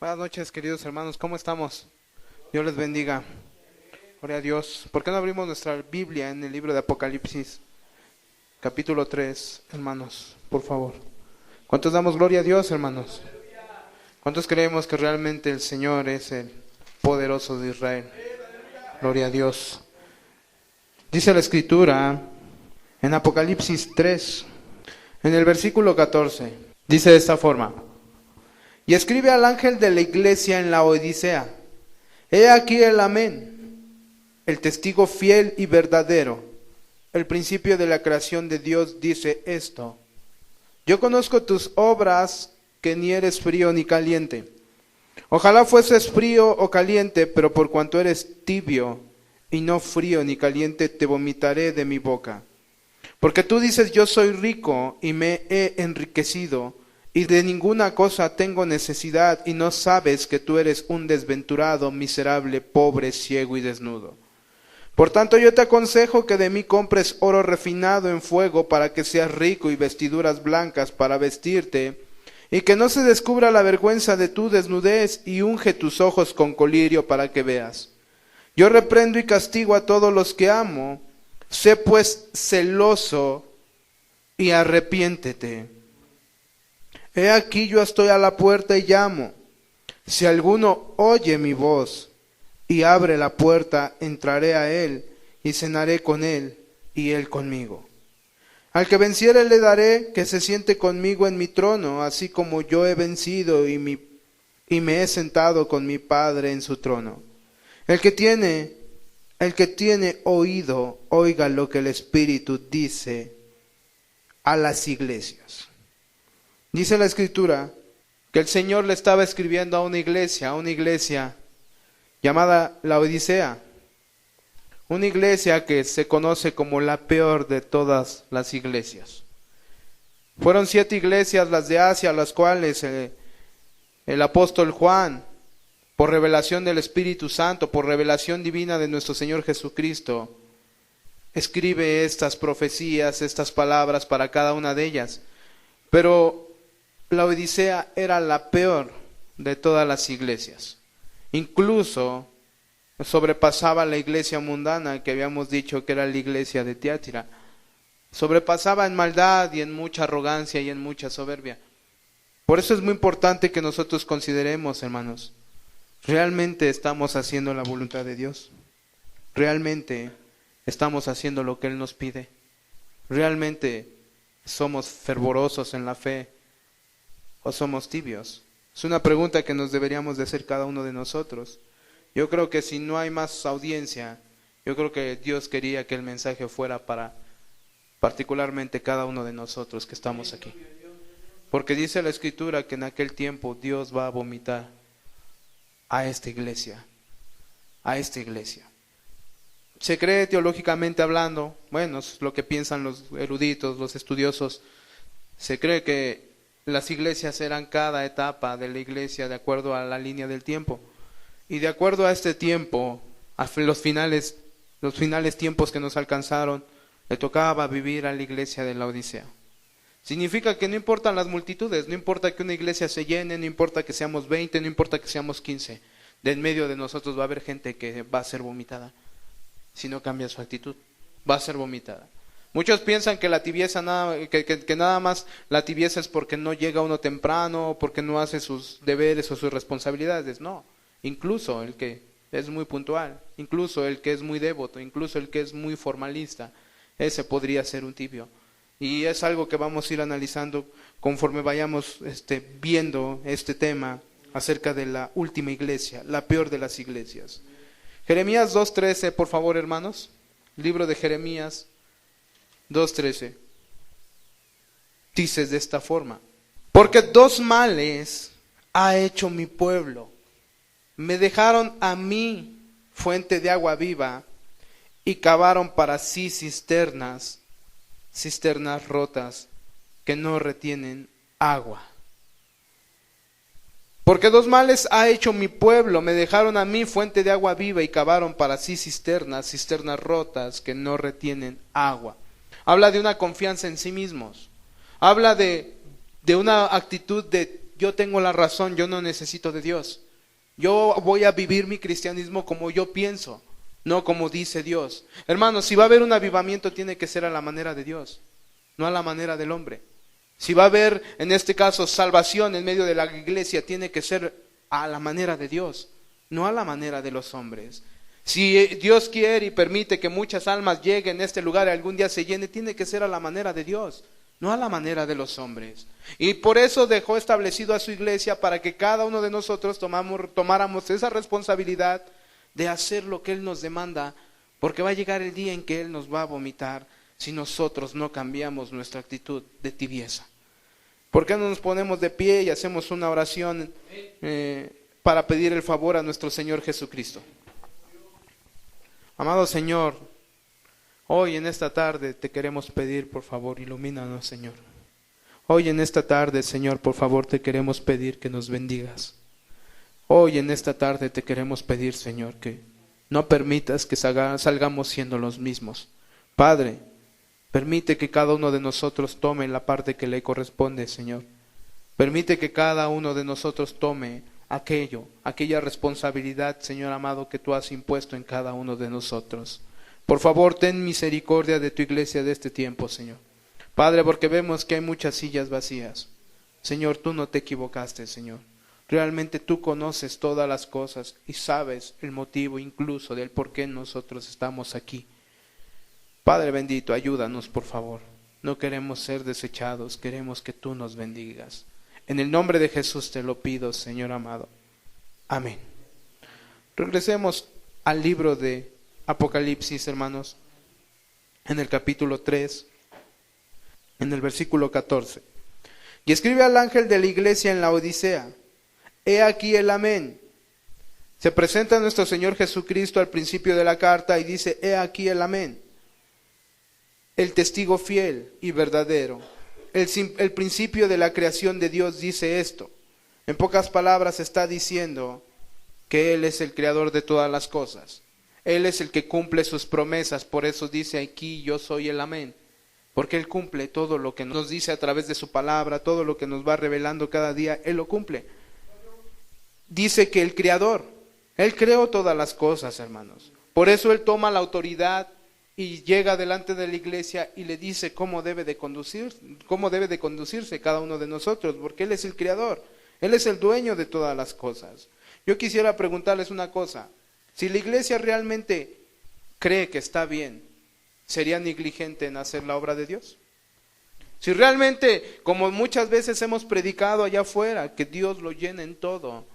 Buenas noches, queridos hermanos, ¿cómo estamos? Dios les bendiga. Gloria a Dios. ¿Por qué no abrimos nuestra Biblia en el libro de Apocalipsis, capítulo 3, hermanos? Por favor. ¿Cuántos damos gloria a Dios, hermanos? ¿Cuántos creemos que realmente el Señor es el poderoso de Israel? Gloria a Dios. Dice la Escritura en Apocalipsis 3, en el versículo 14, dice de esta forma: y escribe al ángel de la iglesia en la Odisea: he aquí el Amén, el testigo fiel y verdadero, el principio de la creación de Dios, dice esto: yo conozco tus obras, que ni eres frío ni caliente. Ojalá fueses frío o caliente, pero por cuanto eres tibio y no frío ni caliente, te vomitaré de mi boca. Porque tú dices: yo soy rico y me he enriquecido, y de ninguna cosa tengo necesidad, y no sabes que tú eres un desventurado, miserable, pobre, ciego y desnudo. Por tanto yo te aconsejo que de mí compres oro refinado en fuego, para que seas rico, y vestiduras blancas para vestirte, y que no se descubra la vergüenza de tu desnudez, y unge tus ojos con colirio para que veas. Yo reprendo y castigo a todos los que amo. Sé pues celoso y arrepiéntete. He aquí yo estoy a la puerta y llamo. Si alguno oye mi voz y abre la puerta, entraré a él y cenaré con él y él conmigo. Al que venciere le daré que se siente conmigo en mi trono, así como yo he vencido y me he sentado con mi Padre en su trono. El que tiene oído, oiga lo que el Espíritu dice a las iglesias. Dice la Escritura que el Señor le estaba escribiendo a una iglesia llamada la Odisea, una iglesia que se conoce como la peor de todas las iglesias. Fueron 7 iglesias las de Asia, las cuales el apóstol Juan, por revelación del Espíritu Santo, por revelación divina de nuestro Señor Jesucristo, escribe estas profecías, estas palabras para cada una de ellas. Pero la Odisea era la peor de todas las iglesias. Incluso sobrepasaba la iglesia mundana, que habíamos dicho que era la iglesia de Tiatira. Sobrepasaba en maldad y en mucha arrogancia y en mucha soberbia. Por eso es muy importante que nosotros consideremos, hermanos, ¿realmente estamos haciendo la voluntad de Dios? ¿Realmente estamos haciendo lo que Él nos pide? ¿Realmente somos fervorosos en la fe o somos tibios? Es una pregunta que nos deberíamos de hacer cada uno de nosotros. Yo creo que si no hay más audiencia, yo creo que Dios quería que el mensaje fuera para particularmente cada uno de nosotros que estamos aquí. Porque dice la Escritura que en aquel tiempo Dios va a vomitar a esta iglesia. Se cree teológicamente hablando, bueno, es lo que piensan los eruditos, los estudiosos, se cree que las iglesias eran cada etapa de la iglesia de acuerdo a la línea del tiempo. Y de acuerdo a este tiempo, a los finales tiempos que nos alcanzaron, le tocaba vivir a la iglesia de la Odisea. Significa que no importan las multitudes, no importa que una iglesia se llene, no importa que seamos 20, no importa que seamos 15. De en medio de nosotros va a haber gente que va a ser vomitada. Si no cambia su actitud, va a ser vomitada. Muchos piensan que la tibieza que nada más la tibieza es porque no llega uno temprano, porque no hace sus deberes o sus responsabilidades. No, incluso el que es muy puntual, incluso el que es muy devoto, incluso el que es muy formalista, ese podría ser un tibio. Y es algo que vamos a ir analizando conforme vayamos viendo este tema acerca de la última iglesia, la peor de las iglesias. Jeremías 2:13, por favor, hermanos. Libro de Jeremías 2:13. Dices de esta forma: porque 2 males ha hecho mi pueblo. Me dejaron a mí fuente de agua viva, y cavaron para sí cisternas rotas que no retienen agua. Porque 2 males ha hecho mi pueblo, me dejaron a mí fuente de agua viva y cavaron para sí cisternas rotas que no retienen agua. Habla de una confianza en sí mismos. Habla de una actitud de yo tengo la razón, yo no necesito de Dios. Yo voy a vivir mi cristianismo como yo pienso, no como dice Dios. Hermanos, si va a haber un avivamiento, tiene que ser a la manera de Dios, no a la manera del hombre. Si va a haber, en este caso, salvación en medio de la iglesia, tiene que ser a la manera de Dios, no a la manera de los hombres. Si Dios quiere y permite que muchas almas lleguen a este lugar y algún día se llene, tiene que ser a la manera de Dios, no a la manera de los hombres. Y por eso dejó establecido a su iglesia para que cada uno de nosotros tomáramos esa responsabilidad de hacer lo que Él nos demanda, porque va a llegar el día en que Él nos va a vomitar si nosotros no cambiamos nuestra actitud de tibieza. ¿Por qué no nos ponemos de pie y hacemos una oración para pedir el favor a nuestro Señor Jesucristo? Amado Señor, hoy en esta tarde te queremos pedir, por favor, ilumínanos, Señor. Hoy en esta tarde, Señor, por favor, te queremos pedir que nos bendigas. Hoy en esta tarde te queremos pedir, Señor, que no permitas que salgamos siendo los mismos. Padre, permite que cada uno de nosotros tome la parte que le corresponde, Señor. Permite que cada uno de nosotros tome aquella responsabilidad, Señor amado, que tú has impuesto en cada uno de nosotros. Por favor, ten misericordia de tu iglesia de este tiempo, Señor. Padre, porque vemos que hay muchas sillas vacías. Señor, tú no te equivocaste, Señor. Realmente tú conoces todas las cosas y sabes el motivo incluso del por qué nosotros estamos aquí. Padre bendito, ayúdanos, por favor. No queremos ser desechados, queremos que tú nos bendigas. En el nombre de Jesús te lo pido, Señor amado. Amén. Regresemos al libro de Apocalipsis, hermanos, en el capítulo 3, en el versículo 14. Y escribe al ángel de la iglesia en la Odisea: he aquí el amén. Se presenta nuestro Señor Jesucristo al principio de la carta y dice: he aquí el amén. El testigo fiel y verdadero. El principio de la creación de Dios dice esto. En pocas palabras está diciendo que Él es el creador de todas las cosas. Él es el que cumple sus promesas, por eso dice aquí: yo soy el amén. Porque Él cumple todo lo que nos dice a través de su palabra, todo lo que nos va revelando cada día, Él lo cumple. Dice que el creador, Él creó todas las cosas, hermanos. Por eso Él toma la autoridad y llega delante de la iglesia y le dice cómo debe de conducirse cada uno de nosotros, porque Él es el creador, Él es el dueño de todas las cosas. Yo quisiera preguntarles una cosa: si la iglesia realmente cree que está bien, ¿sería negligente en hacer la obra de Dios? Si realmente, como muchas veces hemos predicado allá afuera, que Dios lo llena en todo,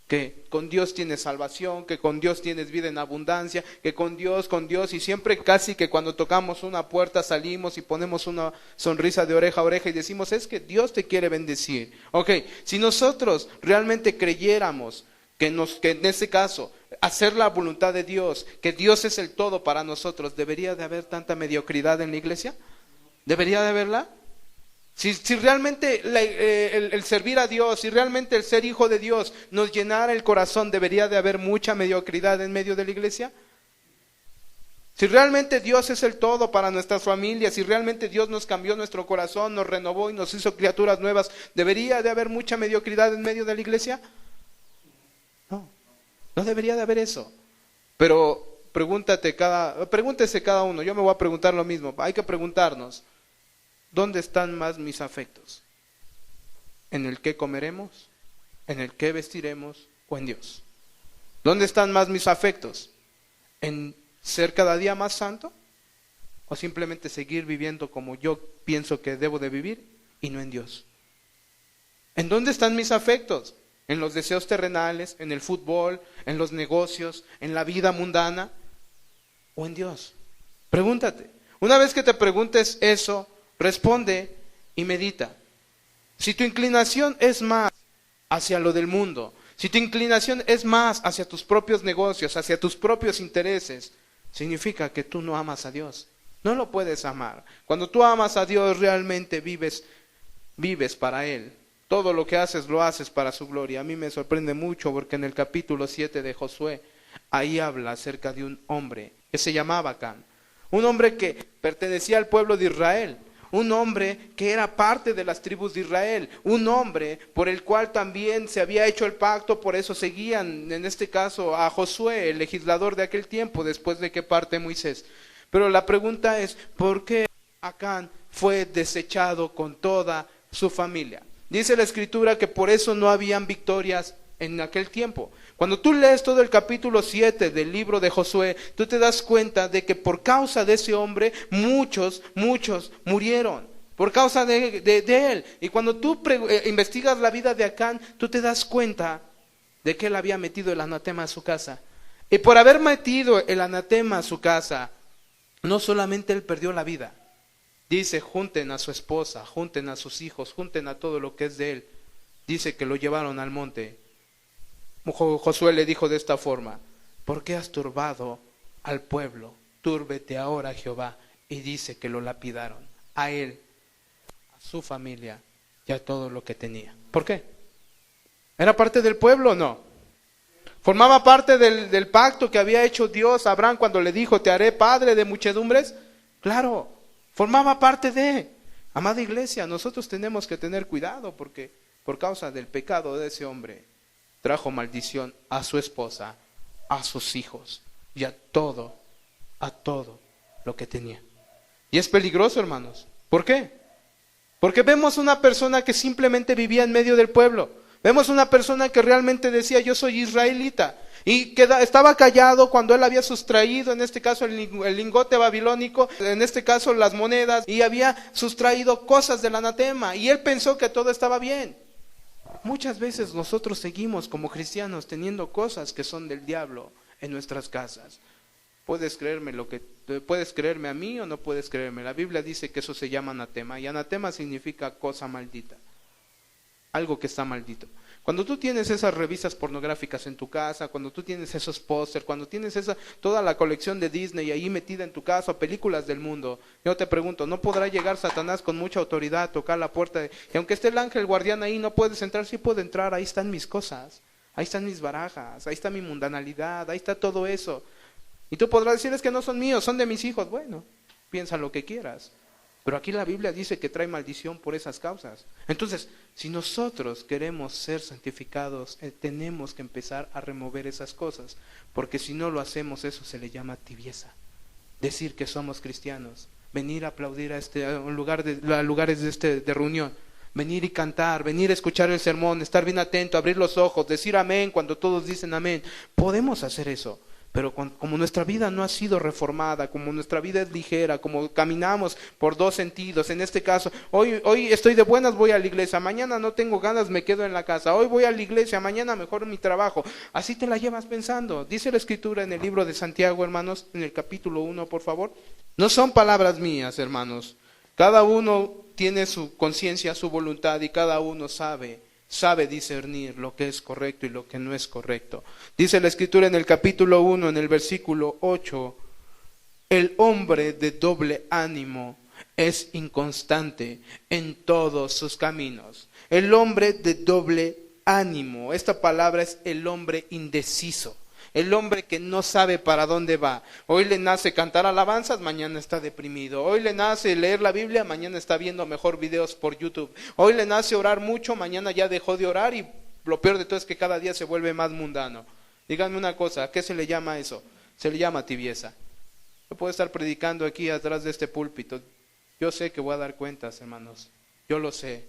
que con Dios tienes salvación, que con Dios tienes vida en abundancia, que con Dios, y siempre casi que cuando tocamos una puerta salimos y ponemos una sonrisa de oreja a oreja y decimos: es que Dios te quiere bendecir. Ok, si nosotros realmente creyéramos que en este caso hacer la voluntad de Dios, que Dios es el todo para nosotros, ¿debería de haber tanta mediocridad en la iglesia? ¿Debería de haberla? Si realmente el servir a Dios, si realmente el ser hijo de Dios nos llenara el corazón, ¿debería de haber mucha mediocridad en medio de la iglesia? Si realmente Dios es el todo para nuestras familias, si realmente Dios nos cambió nuestro corazón, nos renovó y nos hizo criaturas nuevas, ¿debería de haber mucha mediocridad en medio de la iglesia? No debería de haber eso. Pero pregúntese cada uno, yo me voy a preguntar lo mismo, hay que preguntarnos: ¿dónde están más mis afectos? ¿En el qué comeremos? ¿En el qué vestiremos? ¿O en Dios? ¿Dónde están más mis afectos? ¿En ser cada día más santo? ¿O simplemente seguir viviendo como yo pienso que debo de vivir y no en Dios? ¿En dónde están mis afectos? ¿En los deseos terrenales? ¿En el fútbol? ¿En los negocios? ¿En la vida mundana? ¿O en Dios? Pregúntate. Una vez que te preguntes eso, responde y medita. Si tu inclinación es más hacia lo del mundo, si tu inclinación es más hacia tus propios negocios, hacia tus propios intereses, significa que tú no amas a Dios. No lo puedes amar. Cuando tú amas a Dios, realmente vives para Él. Todo lo que haces, lo haces para su gloria. A mí me sorprende mucho porque en el capítulo 7 de Josué, ahí habla acerca de un hombre que se llamaba Acán. Un hombre que pertenecía al pueblo de Israel. un hombre que era parte de las tribus de Israel, un hombre por el cual también se había hecho el pacto, por eso seguían, en este caso, a Josué, el legislador de aquel tiempo, después de que parte Moisés. Pero la pregunta es, ¿por qué Acán fue desechado con toda su familia? Dice la Escritura que por eso no habían victorias en aquel tiempo. Cuando tú lees todo el capítulo 7 del libro de Josué, tú te das cuenta de que por causa de ese hombre, muchos murieron. Por causa de él. Y cuando tú investigas la vida de Acán, tú te das cuenta de que él había metido el anatema a su casa. Y por haber metido el anatema a su casa, no solamente él perdió la vida. Dice, junten a su esposa, junten a sus hijos, junten a todo lo que es de él. Dice que lo llevaron al monte. Josué le dijo de esta forma, ¿por qué has turbado al pueblo? Túrbete ahora, Jehová. Y dice que lo lapidaron, a él, a su familia y a todo lo que tenía. ¿Por qué? ¿Era parte del pueblo o no? ¿Formaba parte del pacto que había hecho Dios a Abraham cuando le dijo, te haré padre de muchedumbres? Claro, formaba parte de. Amada iglesia, nosotros tenemos que tener cuidado porque por causa del pecado de ese hombre, trajo maldición a su esposa, a sus hijos y a todo lo que tenía. Y es peligroso, hermanos. ¿Por qué? Porque vemos una persona que simplemente vivía en medio del pueblo. Vemos una persona que realmente decía, yo soy israelita. Y estaba callado cuando él había sustraído, en este caso el lingote babilónico, en este caso las monedas, y había sustraído cosas del anatema. Y él pensó que todo estaba bien. Muchas veces nosotros seguimos como cristianos teniendo cosas que son del diablo en nuestras casas. Puedes creerme a mí o no puedes creerme. La Biblia dice que eso se llama anatema, y anatema significa cosa maldita, algo que está maldito. Cuando tú tienes esas revistas pornográficas en tu casa, cuando tú tienes esos pósters, cuando tienes toda la colección de Disney ahí metida en tu casa, películas del mundo, yo te pregunto, ¿no podrá llegar Satanás con mucha autoridad a tocar la puerta? Y aunque esté el ángel guardián ahí, ¿no puedes entrar? Sí puedo entrar, ahí están mis cosas, ahí están mis barajas, ahí está mi mundanalidad, ahí está todo eso. Y tú podrás decir, es que no son míos, son de mis hijos. Bueno, piensa lo que quieras. Pero aquí la Biblia dice que trae maldición por esas causas. Entonces, si nosotros queremos ser santificados, tenemos que empezar a remover esas cosas. Porque si no lo hacemos, eso se le llama tibieza. Decir que somos cristianos, venir a aplaudir a lugares de reunión, venir y cantar, venir a escuchar el sermón, estar bien atento, abrir los ojos, decir amén cuando todos dicen amén. Podemos hacer eso. Pero como nuestra vida no ha sido reformada, como nuestra vida es ligera, como caminamos por dos sentidos, en este caso, hoy estoy de buenas, voy a la iglesia, mañana no tengo ganas, me quedo en la casa, hoy voy a la iglesia, mañana mejor mi trabajo, así te la llevas pensando. Dice la Escritura en el libro de Santiago, hermanos, en el capítulo 1, por favor. No son palabras mías, hermanos. Cada uno tiene su conciencia, su voluntad, y cada uno sabe discernir lo que es correcto y lo que no es correcto. Dice la Escritura en el capítulo 1, en el versículo 8, el hombre de doble ánimo es inconstante en todos sus caminos. El hombre de doble ánimo, esta palabra es el hombre indeciso. El hombre que no sabe para dónde va. Hoy le nace cantar alabanzas, mañana está deprimido. Hoy le nace leer la Biblia, mañana está viendo mejor videos por YouTube. Hoy le nace orar mucho, mañana ya dejó de orar, y lo peor de todo es que cada día se vuelve más mundano. Díganme una cosa, ¿a qué se le llama eso? Se le llama tibieza. Yo puedo estar predicando aquí atrás de este púlpito. Yo sé que voy a dar cuentas, hermanos. Yo lo sé.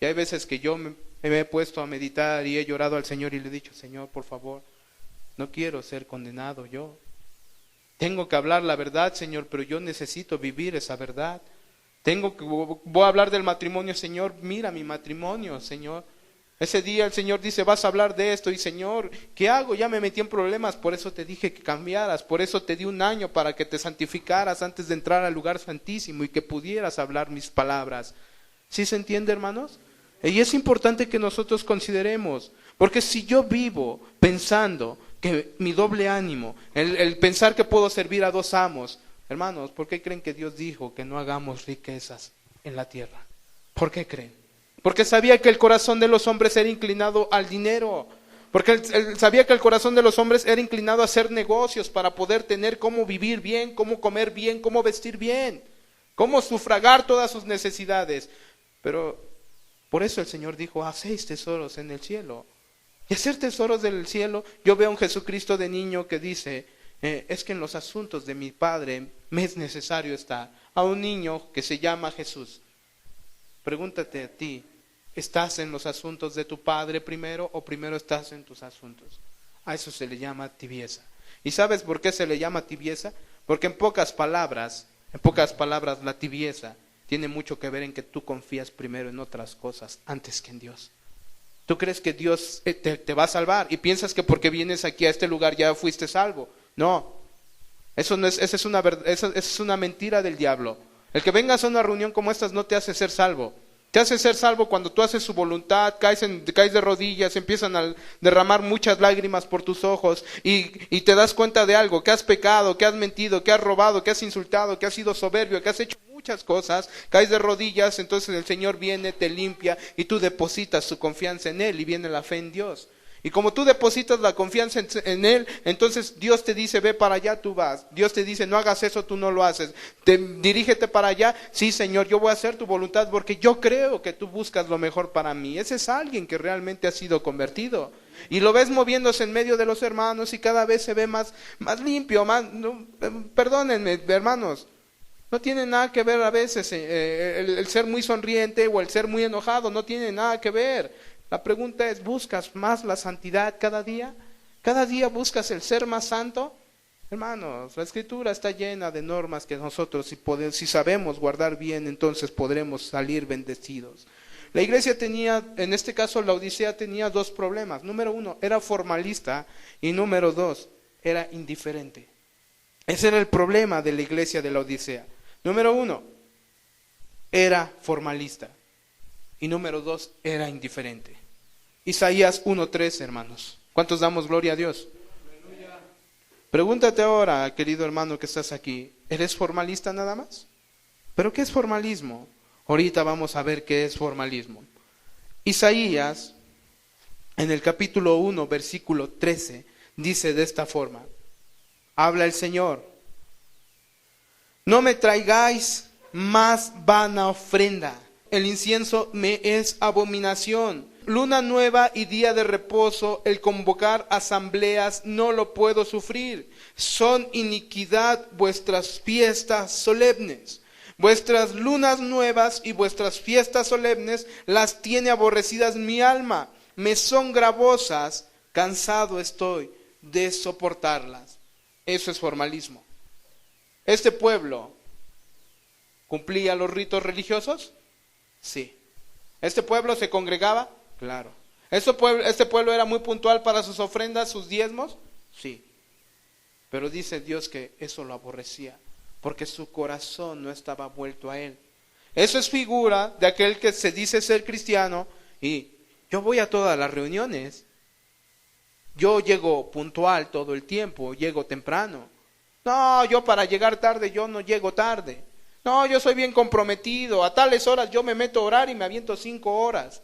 Y hay veces que yo me he puesto a meditar y he llorado al Señor y le he dicho, Señor, por favor, no quiero ser condenado yo. Tengo que hablar la verdad, Señor, pero yo necesito vivir esa verdad. Voy a hablar del matrimonio, Señor, mira mi matrimonio, Señor. Ese día el Señor dice, vas a hablar de esto, y Señor, ¿qué hago? Ya me metí en problemas, por eso te dije que cambiaras, por eso te di un año para que te santificaras antes de entrar al lugar santísimo y que pudieras hablar mis palabras. ¿Sí se entiende, hermanos? Y es importante que nosotros consideremos, porque si yo vivo pensando que mi doble ánimo, el pensar que puedo servir a dos amos, hermanos, ¿por qué creen que Dios dijo que no hagamos riquezas en la tierra? ¿Por qué creen? Porque sabía que el corazón de los hombres era inclinado al dinero, porque él sabía que el corazón de los hombres era inclinado a hacer negocios para poder tener cómo vivir bien, cómo comer bien, cómo vestir bien, cómo sufragar todas sus necesidades. Pero por eso el Señor dijo, hacéis tesoros en el cielo. Y hacer tesoros del cielo, yo veo a un Jesucristo de niño que dice, es que en los asuntos de mi Padre me es necesario estar. A un niño que se llama Jesús. Pregúntate a ti, ¿estás en los asuntos de tu Padre primero o primero estás en tus asuntos? A eso se le llama tibieza. ¿Y sabes por qué se le llama tibieza? Porque en pocas palabras, la tibieza tiene mucho que ver en que tú confías primero en otras cosas antes que en Dios. Tú crees que Dios te va a salvar y piensas que porque vienes aquí a este lugar ya fuiste salvo. No, esa es una mentira del diablo. El que vengas a una reunión como estas no te hace ser salvo. Te hace ser salvo cuando tú haces su voluntad, caes de rodillas, empiezan a derramar muchas lágrimas por tus ojos y te das cuenta de algo, que has pecado, que has mentido, que has robado, que has insultado, que has sido soberbio, que has hecho muchas cosas, caes de rodillas, entonces el Señor viene, te limpia y tú depositas tu confianza en Él y viene la fe en Dios. Y como tú depositas la confianza en Él, entonces Dios te dice, ve para allá, tú vas. Dios te dice, no hagas eso, tú no lo haces. Dirígete para allá, sí Señor, yo voy a hacer tu voluntad porque yo creo que tú buscas lo mejor para mí. Ese es alguien que realmente ha sido convertido. Y lo ves moviéndose en medio de los hermanos y cada vez se ve más limpio, perdónenme hermanos. No tiene nada que ver a veces el ser muy sonriente o el ser muy enojado, no tiene nada que ver. La pregunta es, ¿buscas más la santidad cada día? ¿Cada día buscas el ser más santo? Hermanos, la Escritura está llena de normas que nosotros si sabemos guardar bien, entonces podremos salir bendecidos. La iglesia tenía, en este caso la Odisea tenía dos problemas. Número uno, era formalista y número dos, era indiferente. Ese era el problema de la iglesia de la Odisea. Número uno, era formalista y número dos, era indiferente. Isaías 1:3, hermanos. ¿Cuántos damos gloria a Dios? Aleluya. Pregúntate ahora, querido hermano que estás aquí, ¿eres formalista nada más? ¿Pero qué es formalismo? Ahorita vamos a ver qué es formalismo. Isaías, en el capítulo 1, versículo 13, dice de esta forma, habla el Señor, no me traigáis más vana ofrenda, el incienso me es abominación. Luna nueva y día de reposo, el convocar asambleas no lo puedo sufrir. Son iniquidad vuestras fiestas solemnes. Vuestras lunas nuevas y vuestras fiestas solemnes las tiene aborrecidas mi alma. Me son gravosas, cansado estoy de soportarlas. Eso es formalismo. ¿Este pueblo cumplía los ritos religiosos? Sí. ¿Este pueblo se congregaba? Claro. ¿Este pueblo era muy puntual para sus ofrendas, sus diezmos? Sí. Pero dice Dios que eso lo aborrecía, porque su corazón no estaba vuelto a Él. Eso es figura de aquel que se dice ser cristiano y yo voy a todas las reuniones. Yo llego puntual todo el tiempo, llego temprano. No, yo para llegar tarde, yo no llego tarde. No, yo soy bien comprometido, a tales horas yo me meto a orar y me aviento 5 horas.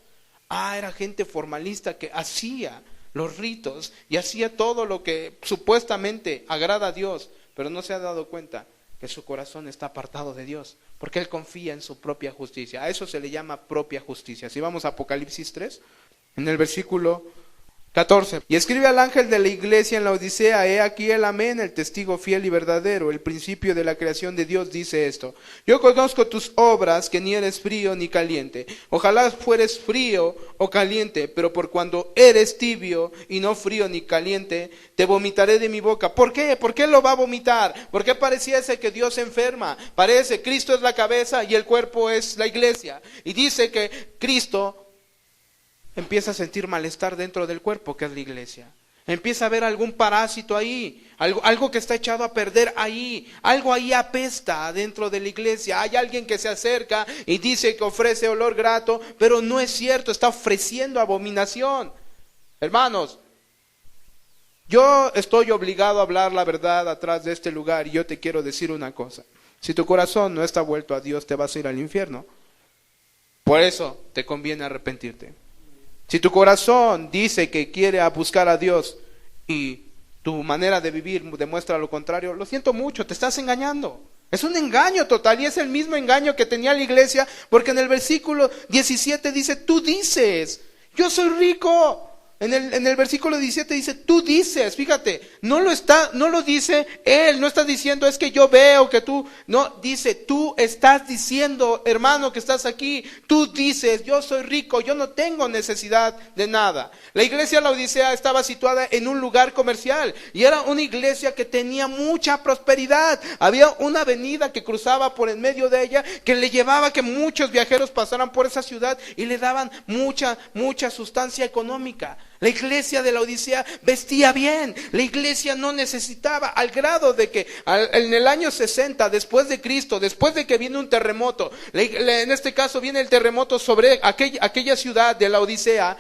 Era gente formalista que hacía los ritos y hacía todo lo que supuestamente agrada a Dios, pero no se ha dado cuenta que su corazón está apartado de Dios, porque él confía en su propia justicia. A eso se le llama propia justicia. Si vamos a Apocalipsis 3, en el versículo 14. Y escribe al ángel de la iglesia en la Odisea, he aquí el amén, el testigo fiel y verdadero, el principio de la creación de Dios dice esto. Yo conozco tus obras, que ni eres frío ni caliente. Ojalá fueres frío o caliente, pero por cuando eres tibio y no frío ni caliente, te vomitaré de mi boca. ¿Por qué? ¿Por qué lo va a vomitar? ¿Por qué pareciese que Dios se enferma? Parece, Cristo es la cabeza y el cuerpo es la iglesia. Y dice que Cristo empieza a sentir malestar dentro del cuerpo, que es la iglesia. Empieza a ver algún parásito ahí, algo que está echado a perder ahí, algo ahí apesta dentro de la iglesia. Hay alguien que se acerca y dice que ofrece olor grato, pero no es cierto, está ofreciendo abominación. Hermanos, yo estoy obligado a hablar la verdad atrás de este lugar y yo te quiero decir una cosa. Si tu corazón no está vuelto a Dios, te vas a ir al infierno. Por eso te conviene arrepentirte. Si tu corazón dice que quiere buscar a Dios y tu manera de vivir demuestra lo contrario, lo siento mucho, te estás engañando. Es un engaño total y es el mismo engaño que tenía la iglesia, porque en el versículo 17 dice, tú dices, yo soy rico. En el versículo 17 dice, tú dices, fíjate, no lo dice él, no está diciendo es que yo veo que tú, no, dice, tú estás diciendo, hermano que estás aquí, tú dices, yo soy rico, yo no tengo necesidad de nada. La iglesia de la Odisea estaba situada en un lugar comercial y era una iglesia que tenía mucha prosperidad. Había una avenida que cruzaba por en medio de ella que le llevaba que muchos viajeros pasaran por esa ciudad y le daban mucha sustancia económica. La iglesia de la Odisea vestía bien, la iglesia no necesitaba, al grado de que en el año 60 después de Cristo, después de que viene un terremoto, en este caso viene el terremoto sobre aquella ciudad de la Odisea,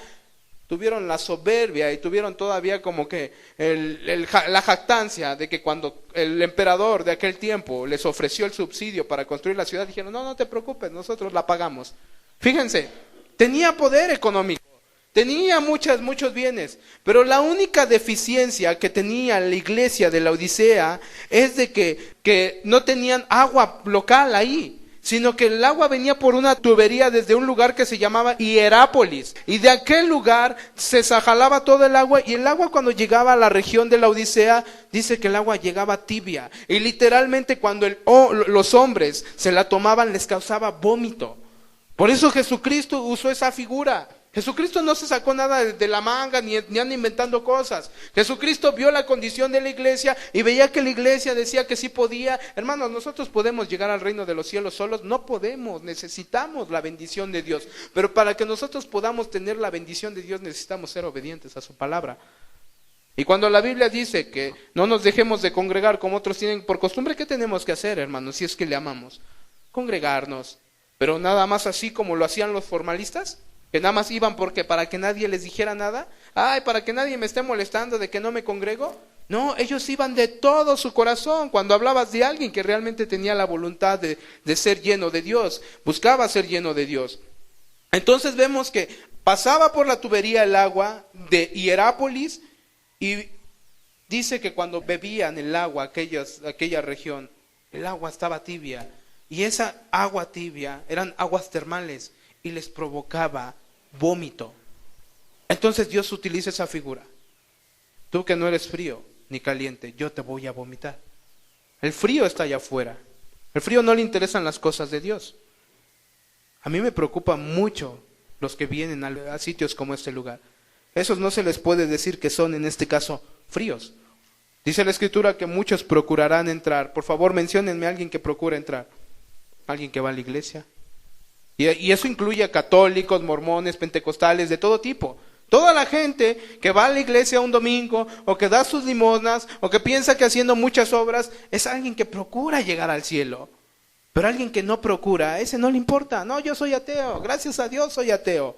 tuvieron la soberbia y tuvieron todavía como que la jactancia de que cuando el emperador de aquel tiempo les ofreció el subsidio para construir la ciudad, dijeron, no te preocupes, nosotros la pagamos. Fíjense, tenía poder económico. Tenía muchos bienes, pero la única deficiencia que tenía la iglesia de la Odisea es de que no tenían agua local ahí, sino que el agua venía por una tubería desde un lugar que se llamaba Hierápolis, y de aquel lugar se jalaba todo el agua, y el agua cuando llegaba a la región de la Odisea, dice que el agua llegaba tibia, y literalmente cuando los hombres se la tomaban les causaba vómito. Por eso Jesucristo usó esa figura. Jesucristo no se sacó nada de la manga ni anda inventando cosas. Jesucristo vio la condición de la iglesia y veía que la iglesia decía que sí podía. Hermanos, nosotros podemos llegar al reino de los cielos solos, no podemos, necesitamos la bendición de Dios. Pero para que nosotros podamos tener la bendición de Dios necesitamos ser obedientes a su palabra. Y cuando la Biblia dice que no nos dejemos de congregar como otros tienen por costumbre, ¿qué tenemos que hacer, hermanos? Si es que le amamos, congregarnos, pero nada más así como lo hacían los formalistas. Que nada más iban porque para que nadie les dijera nada. Ay, para que nadie me esté molestando de que no me congrego. No, ellos iban de todo su corazón. Cuando hablabas de alguien que realmente tenía la voluntad de ser lleno de Dios, buscaba ser lleno de Dios. Entonces vemos que pasaba por la tubería el agua de Hierápolis y dice que cuando bebían el agua aquella región, el agua estaba tibia. Y esa agua tibia eran aguas termales y les provocaba vómito. Entonces Dios utiliza esa figura. Tú que no eres frío ni caliente, yo te voy a vomitar. El frío está allá afuera. El frío no le interesan las cosas de Dios. A mí me preocupa mucho los que vienen a sitios como este lugar. Esos no se les puede decir que son en este caso fríos. Dice la Escritura que muchos procurarán entrar. Por favor, menciónenme a alguien que procura entrar. Alguien que va a la iglesia. Y eso incluye a católicos, mormones, pentecostales, de todo tipo. Toda la gente que va a la iglesia un domingo, o que da sus limosnas, o que piensa que haciendo muchas obras, es alguien que procura llegar al cielo. Pero alguien que no procura, a ese no le importa. No, yo soy ateo, gracias a Dios soy ateo.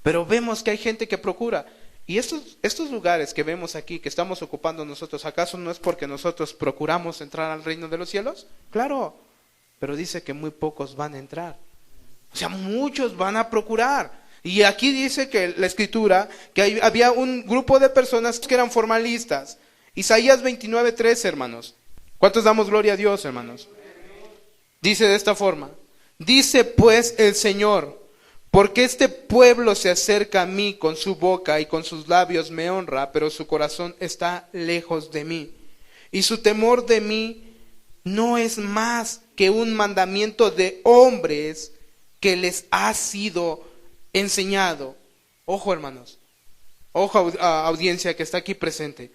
Pero vemos que hay gente que procura. Y estos lugares que vemos aquí, que estamos ocupando nosotros, ¿acaso no es porque nosotros procuramos entrar al reino de los cielos? Claro, pero dice que muy pocos van a entrar. O sea, muchos van a procurar. Y aquí dice que la Escritura, que había un grupo de personas que eran formalistas. Isaías 29:3, hermanos. ¿Cuántos damos gloria a Dios, hermanos? Dice de esta forma: dice pues el Señor, porque este pueblo se acerca a mí con su boca y con sus labios me honra, pero su corazón está lejos de mí. Y su temor de mí no es más que un mandamiento de hombres que les ha sido enseñado. Ojo, hermanos, ojo, audiencia que está aquí presente.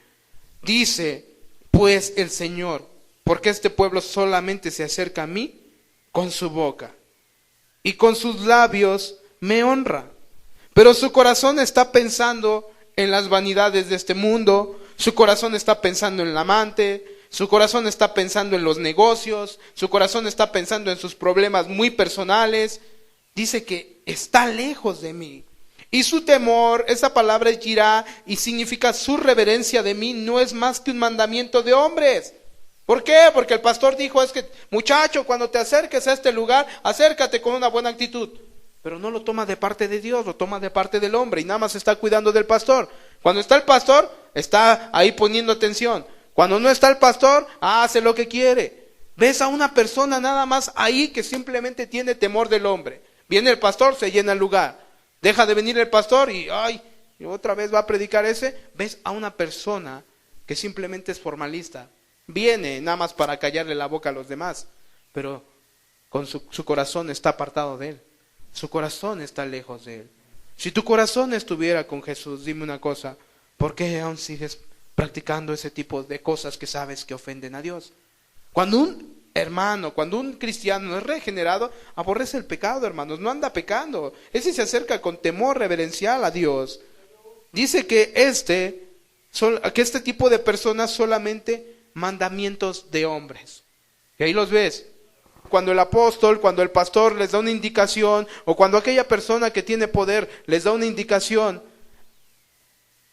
Dice pues el Señor, porque este pueblo solamente se acerca a mí con su boca y con sus labios me honra, pero su corazón está pensando en las vanidades de este mundo, su corazón está pensando en el amante, su corazón está pensando en los negocios, su corazón está pensando en sus problemas muy personales. Dice que está lejos de mí. Y su temor, esa palabra es yirá, y significa su reverencia de mí, no es más que un mandamiento de hombres. ¿Por qué? Porque el pastor dijo, es que muchacho, cuando te acerques a este lugar, acércate con una buena actitud. Pero no lo toma de parte de Dios, lo toma de parte del hombre, y nada más está cuidando del pastor. Cuando está el pastor, está ahí poniendo atención. Cuando no está el pastor, hace lo que quiere. Ves a una persona nada más ahí que simplemente tiene temor del hombre. Viene el pastor, se llena el lugar. Deja de venir el pastor y otra vez va a predicar ese. Ves a una persona que simplemente es formalista. Viene nada más para callarle la boca a los demás, pero con su corazón está apartado de él. Su corazón está lejos de él. Si tu corazón estuviera con Jesús, dime una cosa, ¿por qué aún sigues practicando ese tipo de cosas que sabes que ofenden a Dios? Cuando un hermano, cuando un cristiano es regenerado, aborrece el pecado, hermanos, no anda pecando. Ese se acerca con temor reverencial a Dios. Dice que este tipo de personas solamente mandamientos de hombres. Y ahí los ves. Cuando el apóstol, cuando el pastor les da una indicación, o cuando aquella persona que tiene poder les da una indicación,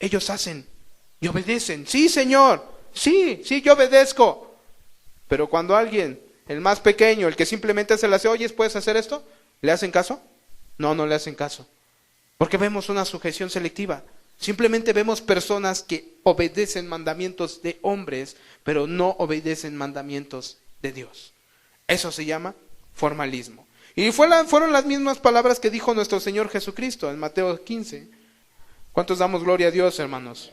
ellos hacen y obedecen. Sí, Señor, sí, yo obedezco. Pero cuando alguien, el más pequeño, el que simplemente se le hace, oye, ¿puedes hacer esto? ¿Le hacen caso? No le hacen caso. Porque vemos una sujeción selectiva. Simplemente vemos personas que obedecen mandamientos de hombres, pero no obedecen mandamientos de Dios. Eso se llama formalismo. Y fueron las mismas palabras que dijo nuestro Señor Jesucristo en Mateo 15. ¿Cuántos damos gloria a Dios, hermanos?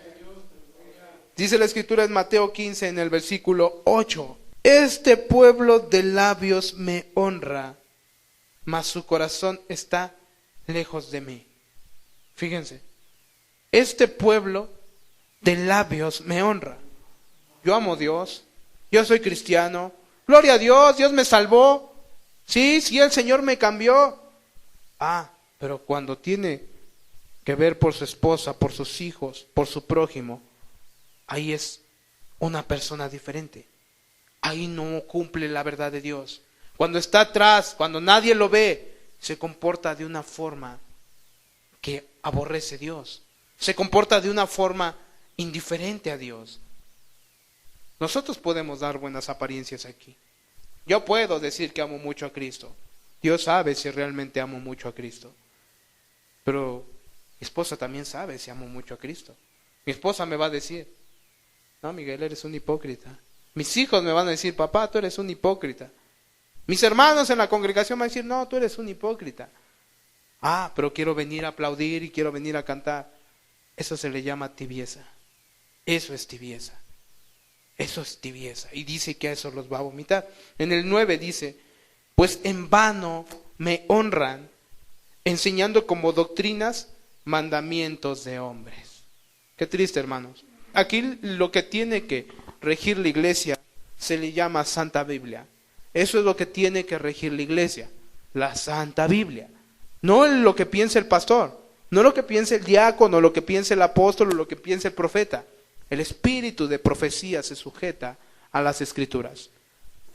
Dice la Escritura en Mateo 15, en el versículo 8. Este pueblo de labios me honra, mas su corazón está lejos de mí. Fíjense, este pueblo de labios me honra. Yo amo a Dios, yo soy cristiano, gloria a Dios, Dios me salvó. Sí, el Señor me cambió. Pero cuando tiene que ver por su esposa, por sus hijos, por su prójimo, ahí es una persona diferente. Ahí no cumple la verdad de Dios. Cuando está atrás, cuando nadie lo ve, se comporta de una forma que aborrece a Dios. Se comporta de una forma indiferente a Dios. Nosotros podemos dar buenas apariencias aquí. Yo puedo decir que amo mucho a Cristo. Dios sabe si realmente amo mucho a Cristo. Pero mi esposa también sabe si amo mucho a Cristo. Mi esposa me va a decir, no, Miguel, eres un hipócrita. Mis hijos me van a decir, papá, tú eres un hipócrita. Mis hermanos en la congregación van a decir, no, tú eres un hipócrita. Pero quiero venir a aplaudir y quiero venir a cantar. Eso se le llama tibieza. Eso es tibieza. Eso es tibieza. Y dice que a eso los va a vomitar. En el 9 dice, pues en vano me honran, enseñando como doctrinas mandamientos de hombres. Qué triste, hermanos. Aquí lo que tiene que regir la iglesia se le llama Santa Biblia. Eso es lo que tiene que regir la iglesia, la Santa Biblia. No lo que piense el pastor, no lo que piense el diácono, lo que piense el apóstol o lo que piense el profeta. El espíritu de profecía se sujeta a las Escrituras.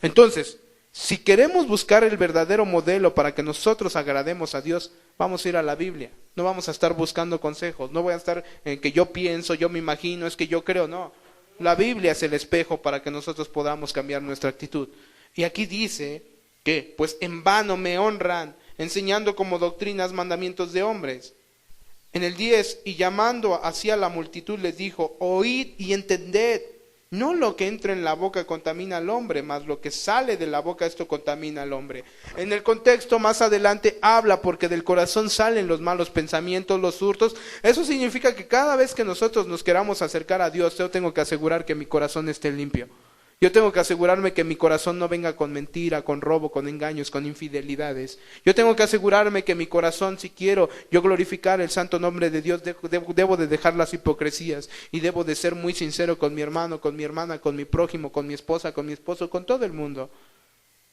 Entonces, si queremos buscar el verdadero modelo para que nosotros agrademos a Dios, vamos a ir a la Biblia. No vamos a estar buscando consejos. No voy a estar en que yo pienso, yo me imagino, es que yo creo. No. La Biblia es el espejo para que nosotros podamos cambiar nuestra actitud. Y aquí dice que, pues en vano me honran, enseñando como doctrinas mandamientos de hombres. En el 10, y llamando hacia la multitud les dijo, oíd y entended, no lo que entra en la boca contamina al hombre, mas lo que sale de la boca esto contamina al hombre. En el contexto más adelante habla porque del corazón salen los malos pensamientos, los hurtos. Eso significa que cada vez que nosotros nos queramos acercar a Dios, yo tengo que asegurar que mi corazón esté limpio. Yo tengo que asegurarme que mi corazón no venga con mentira, con robo, con engaños, con infidelidades. Yo tengo que asegurarme que mi corazón, si quiero yo glorificar el santo nombre de Dios, debo de dejar las hipocresías y debo de ser muy sincero con mi hermano, con mi hermana, con mi prójimo, con mi esposa, con mi esposo, con todo el mundo.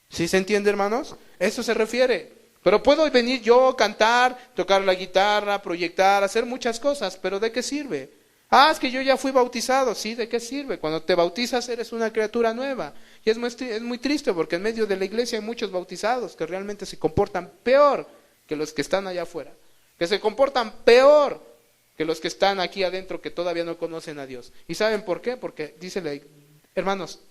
¿Sí se entiende, hermanos? Eso se refiere. Pero puedo venir yo, cantar, tocar la guitarra, proyectar, hacer muchas cosas, pero ¿de qué sirve? Es que yo ya fui bautizado. Sí, ¿de qué sirve? Cuando te bautizas eres una criatura nueva. Y es muy triste porque en medio de la iglesia hay muchos bautizados que realmente se comportan peor que los que están allá afuera. Que se comportan peor que los que están aquí adentro que todavía no conocen a Dios. ¿Y saben por qué? Porque dice, hermanos,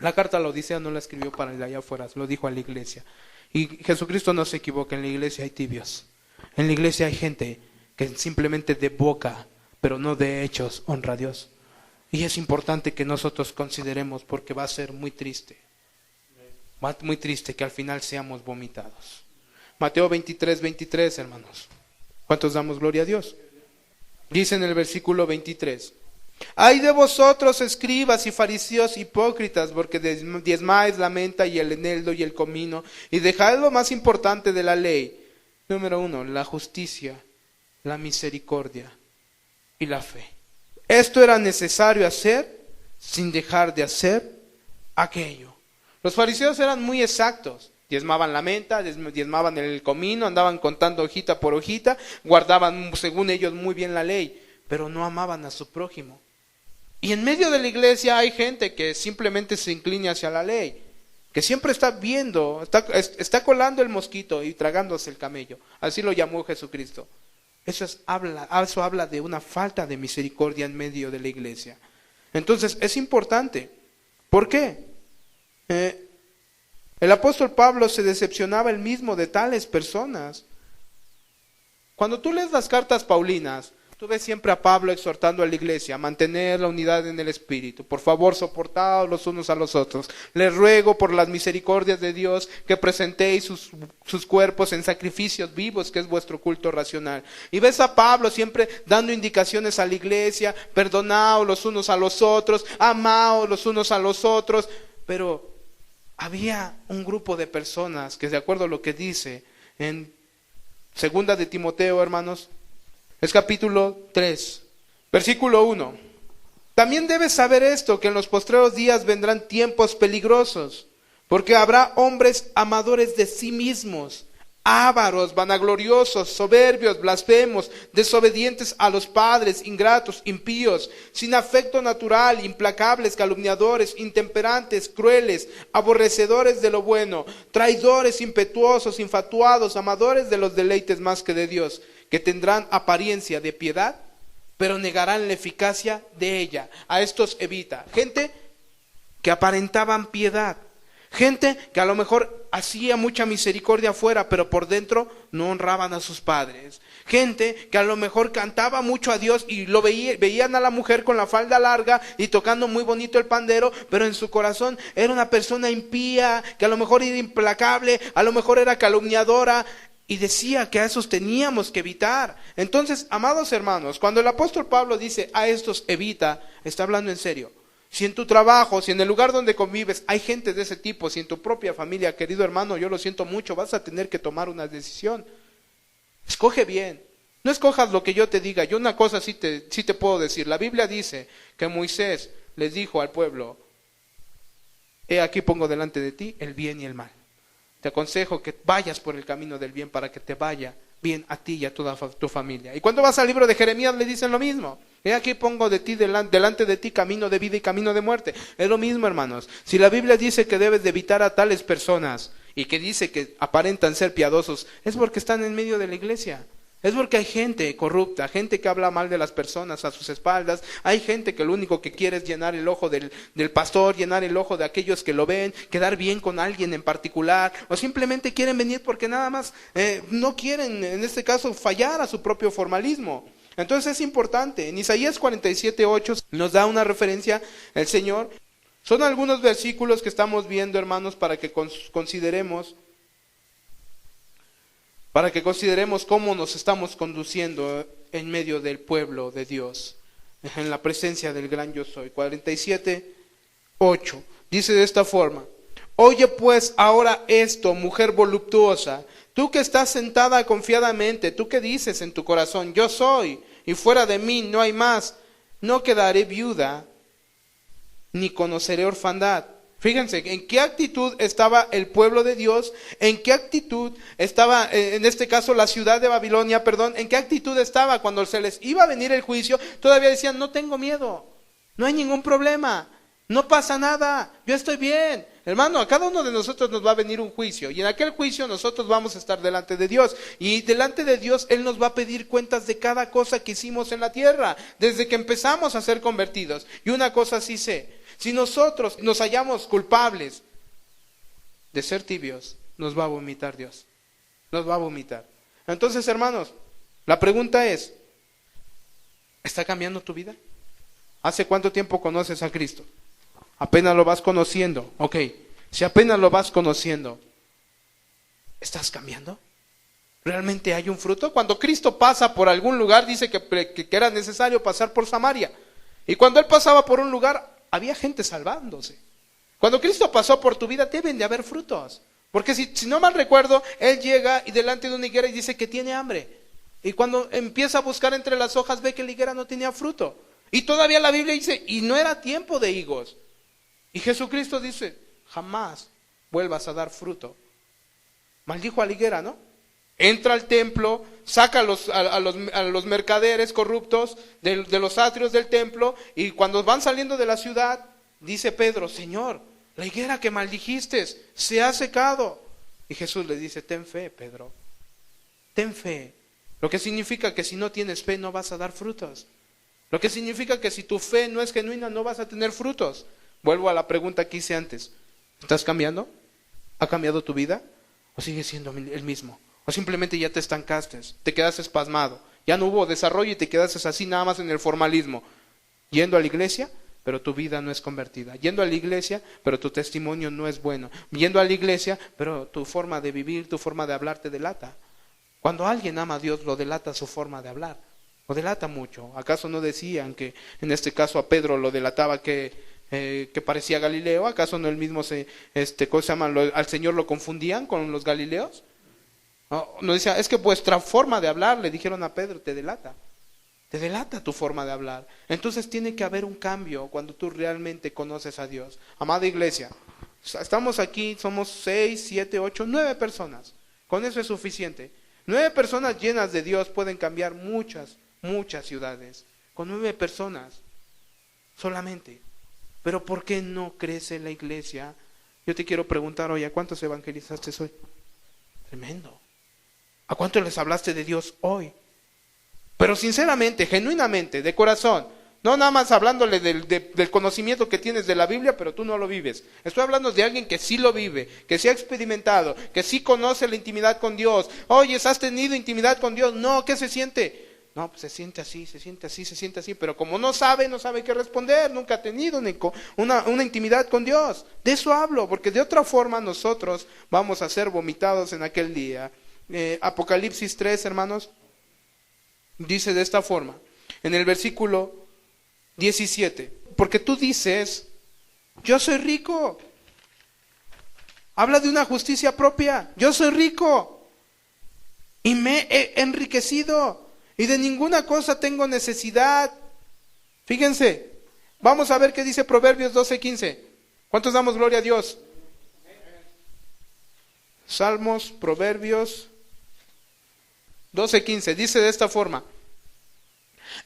la carta a la Odisea no la escribió para el de allá afuera, lo dijo a la iglesia. Y Jesucristo no se equivoca, en la iglesia hay tibios. En la iglesia hay gente que simplemente de boca, pero no de hechos, honra a Dios. Y es importante que nosotros consideremos porque va a ser muy triste. Muy triste que al final seamos vomitados. Mateo 23, hermanos. ¿Cuántos damos gloria a Dios? Dice en el versículo 23: Ay de vosotros, escribas y fariseos hipócritas, porque diezmáis la menta y el eneldo y el comino, y dejáis lo más importante de la ley. Número 1, la justicia, la misericordia y la fe. Esto era necesario hacer sin dejar de hacer aquello. Los fariseos eran muy exactos. Diezmaban la menta, diezmaban el comino, andaban contando hojita por hojita, guardaban según ellos muy bien la ley, pero no amaban a su prójimo. Y en medio de la iglesia hay gente que simplemente se inclina hacia la ley, que siempre está viendo, está colando el mosquito y tragándose el camello. Así lo llamó Jesucristo. Eso habla de una falta de misericordia en medio de la iglesia. Entonces es importante. ¿Por qué? El apóstol Pablo se decepcionaba él mismo de tales personas. Cuando tú lees las cartas paulinas, tú ves siempre a Pablo exhortando a la iglesia a mantener la unidad en el espíritu. Por favor, soportaos los unos a los otros. Les ruego por las misericordias de Dios que presentéis sus cuerpos en sacrificios vivos, que es vuestro culto racional. Y ves a Pablo siempre dando indicaciones a la iglesia: perdonaos los unos a los otros, amaos los unos a los otros. Pero había un grupo de personas que, de acuerdo a lo que dice en Segunda de Timoteo, hermanos, es capítulo 3, versículo 1. También debes saber esto, que en los postreros días vendrán tiempos peligrosos, porque habrá hombres amadores de sí mismos, ávaros, vanagloriosos, soberbios, blasfemos, desobedientes a los padres, ingratos, impíos, sin afecto natural, implacables, calumniadores, intemperantes, crueles, aborrecedores de lo bueno, traidores, impetuosos, infatuados, amadores de los deleites más que de Dios, que tendrán apariencia de piedad, pero negarán la eficacia de ella. A estos evita. Gente que aparentaban piedad. Gente que a lo mejor hacía mucha misericordia afuera, pero por dentro no honraban a sus padres. Gente que a lo mejor cantaba mucho a Dios y veían a la mujer con la falda larga y tocando muy bonito el pandero, pero en su corazón era una persona impía, que a lo mejor era implacable, a lo mejor era calumniadora, y decía que a esos teníamos que evitar. Entonces, amados hermanos, cuando el apóstol Pablo dice a estos evita, está hablando en serio. Si en tu trabajo, si en el lugar donde convives hay gente de ese tipo, si en tu propia familia, querido hermano, yo lo siento mucho, vas a tener que tomar una decisión. Escoge bien. No escojas lo que yo te diga. Yo una cosa sí te puedo decir. La Biblia dice que Moisés les dijo al pueblo: he aquí pongo delante de ti el bien y el mal. Te aconsejo que vayas por el camino del bien para que te vaya bien a ti y a toda tu familia. Y cuando vas al libro de Jeremías le dicen lo mismo. He aquí pongo delante de ti camino de vida y camino de muerte. Es lo mismo, hermanos. Si la Biblia dice que debes de evitar a tales personas y que dice que aparentan ser piadosos, es porque están en medio de la iglesia. Es porque hay gente corrupta, gente que habla mal de las personas a sus espaldas. Hay gente que lo único que quiere es llenar el ojo del pastor, llenar el ojo de aquellos que lo ven, quedar bien con alguien en particular, o simplemente quieren venir porque nada más no quieren, en este caso, fallar a su propio formalismo. Entonces es importante. En Isaías 47:8 nos da una referencia el Señor. Son algunos versículos que estamos viendo, hermanos, para que consideremos cómo nos estamos conduciendo en medio del pueblo de Dios, en la presencia del gran yo soy. 47:8 dice de esta forma: oye pues ahora esto, mujer voluptuosa, tú que estás sentada confiadamente, tú que dices en tu corazón: yo soy, y fuera de mí no hay más, no quedaré viuda, ni conoceré orfandad. Fíjense, ¿en qué actitud estaba el pueblo de Dios? ¿En qué actitud estaba, en este caso, la ciudad de Babilonia, ¿en qué actitud estaba cuando se les iba a venir el juicio? Todavía decían: no tengo miedo, no hay ningún problema, no pasa nada, yo estoy bien. Hermano, a cada uno de nosotros nos va a venir un juicio, y en aquel juicio nosotros vamos a estar delante de Dios, y delante de Dios Él nos va a pedir cuentas de cada cosa que hicimos en la tierra, desde que empezamos a ser convertidos. Y una cosa sí sé: si nosotros nos hallamos culpables de ser tibios, nos va a vomitar Dios. Nos va a vomitar. Entonces, hermanos, la pregunta es: ¿está cambiando tu vida? ¿Hace cuánto tiempo conoces a Cristo? Apenas lo vas conociendo. Ok. Si apenas lo vas conociendo, ¿estás cambiando? ¿Realmente hay un fruto? Cuando Cristo pasa por algún lugar, dice que era necesario pasar por Samaria. Y cuando Él pasaba por un lugar, había gente salvándose. Cuando Cristo pasó por tu vida, deben de haber frutos. Porque si no mal recuerdo, Él llega y delante de una higuera y dice que tiene hambre. Y cuando empieza a buscar entre las hojas, ve que la higuera no tenía fruto. Y todavía la Biblia dice, y no era tiempo de higos. Y Jesucristo dice, jamás vuelvas a dar fruto. Maldijo a la higuera, ¿no? Entra al templo, saca a los mercaderes corruptos de los atrios del templo, y cuando van saliendo de la ciudad, dice Pedro, Señor, la higuera que maldijiste se ha secado. Y Jesús le dice, ten fe, Pedro, ten fe. Lo que significa que si no tienes fe no vas a dar frutos. Lo que significa que si tu fe no es genuina no vas a tener frutos. Vuelvo a la pregunta que hice antes. ¿Estás cambiando? ¿Ha cambiado tu vida? ¿O sigues siendo el mismo? ¿O simplemente ya te estancaste, te quedaste espasmado? Ya no hubo desarrollo y te quedaste así nada más en el formalismo. Yendo a la iglesia, pero tu vida no es convertida. Yendo a la iglesia, pero tu testimonio no es bueno. Yendo a la iglesia, pero tu forma de vivir, tu forma de hablar te delata. Cuando alguien ama a Dios, lo delata su forma de hablar. Lo delata mucho. ¿Acaso no decían que en este caso a Pedro lo delataba que parecía Galileo? ¿Acaso no el mismo ¿cómo se llama? Al Señor lo confundían con los galileos? No decía, es que vuestra forma de hablar, le dijeron a Pedro, te delata tu forma de hablar. Entonces tiene que haber un cambio cuando tú realmente conoces a Dios. Amada iglesia, estamos aquí, somos 6, 7, 8, 9 personas. Con eso es suficiente. 9 personas llenas de Dios pueden cambiar muchas ciudades. Con 9 personas solamente. Pero ¿por qué no crece la iglesia? Yo te quiero preguntar hoy, ¿a cuántos evangelizaste hoy? Tremendo. ¿A cuántos les hablaste de Dios hoy? Pero sinceramente, genuinamente, de corazón. No nada más hablándole del conocimiento que tienes de la Biblia, pero tú no lo vives. Estoy hablando de alguien que sí lo vive, que sí ha experimentado, que sí conoce la intimidad con Dios. Oye, ¿has tenido intimidad con Dios? No, ¿qué se siente? No, pues se siente así, pero como no sabe qué responder, nunca ha tenido una intimidad con Dios. De eso hablo, porque de otra forma nosotros vamos a ser vomitados en aquel día. Apocalipsis 3, hermanos, dice de esta forma, en el versículo 17, porque tú dices, yo soy rico. Habla de una justicia propia. Yo soy rico y me he enriquecido y de ninguna cosa tengo necesidad. Fíjense, vamos a ver qué dice Proverbios 12:15. ¿Cuántos damos gloria a Dios? Salmos, Proverbios 12:15, dice de esta forma: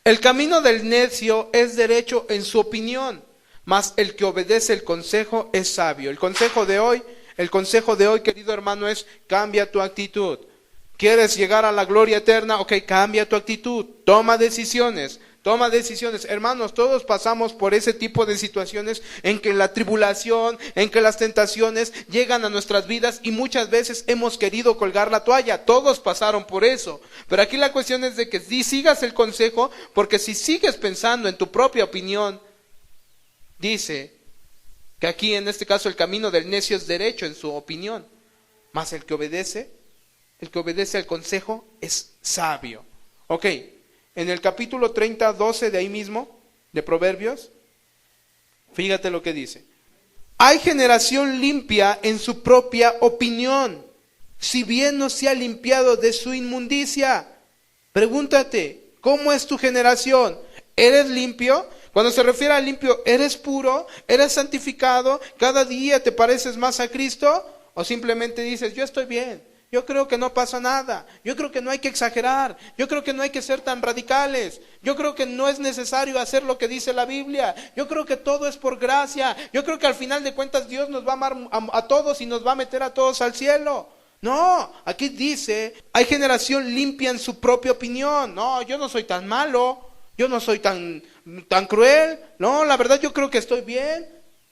el camino del necio es derecho en su opinión, mas el que obedece el consejo es sabio. El consejo de hoy, querido hermano, es: cambia tu actitud. ¿Quieres llegar a la gloria eterna? Ok, cambia tu actitud, toma decisiones. Hermanos, todos pasamos por ese tipo de situaciones en que la tribulación, en que las tentaciones llegan a nuestras vidas y muchas veces hemos querido colgar la toalla. Todos pasaron por eso. Pero aquí la cuestión es de que si sigas el consejo, porque si sigues pensando en tu propia opinión, dice que aquí en este caso el camino del necio es derecho en su opinión, mas el que obedece al consejo es sabio. Ok. En el capítulo 30, 12 de ahí mismo, de Proverbios, fíjate lo que dice: hay generación limpia en su propia opinión, si bien no se ha limpiado de su inmundicia. Pregúntate, ¿cómo es tu generación? ¿Eres limpio? Cuando se refiere a limpio, ¿eres puro? ¿Eres santificado? ¿Cada día te pareces más a Cristo? ¿O simplemente dices, yo estoy bien? Yo creo que no pasa nada. Yo creo que no hay que exagerar. Yo creo que no hay que ser tan radicales. Yo creo que no es necesario hacer lo que dice la Biblia. Yo creo que todo es por gracia. Yo creo que al final de cuentas Dios nos va a amar a todos y nos va a meter a todos al cielo. No, aquí dice, hay generación limpia en su propia opinión. No, yo no soy tan malo. Yo no soy tan cruel. No, la verdad yo creo que estoy bien.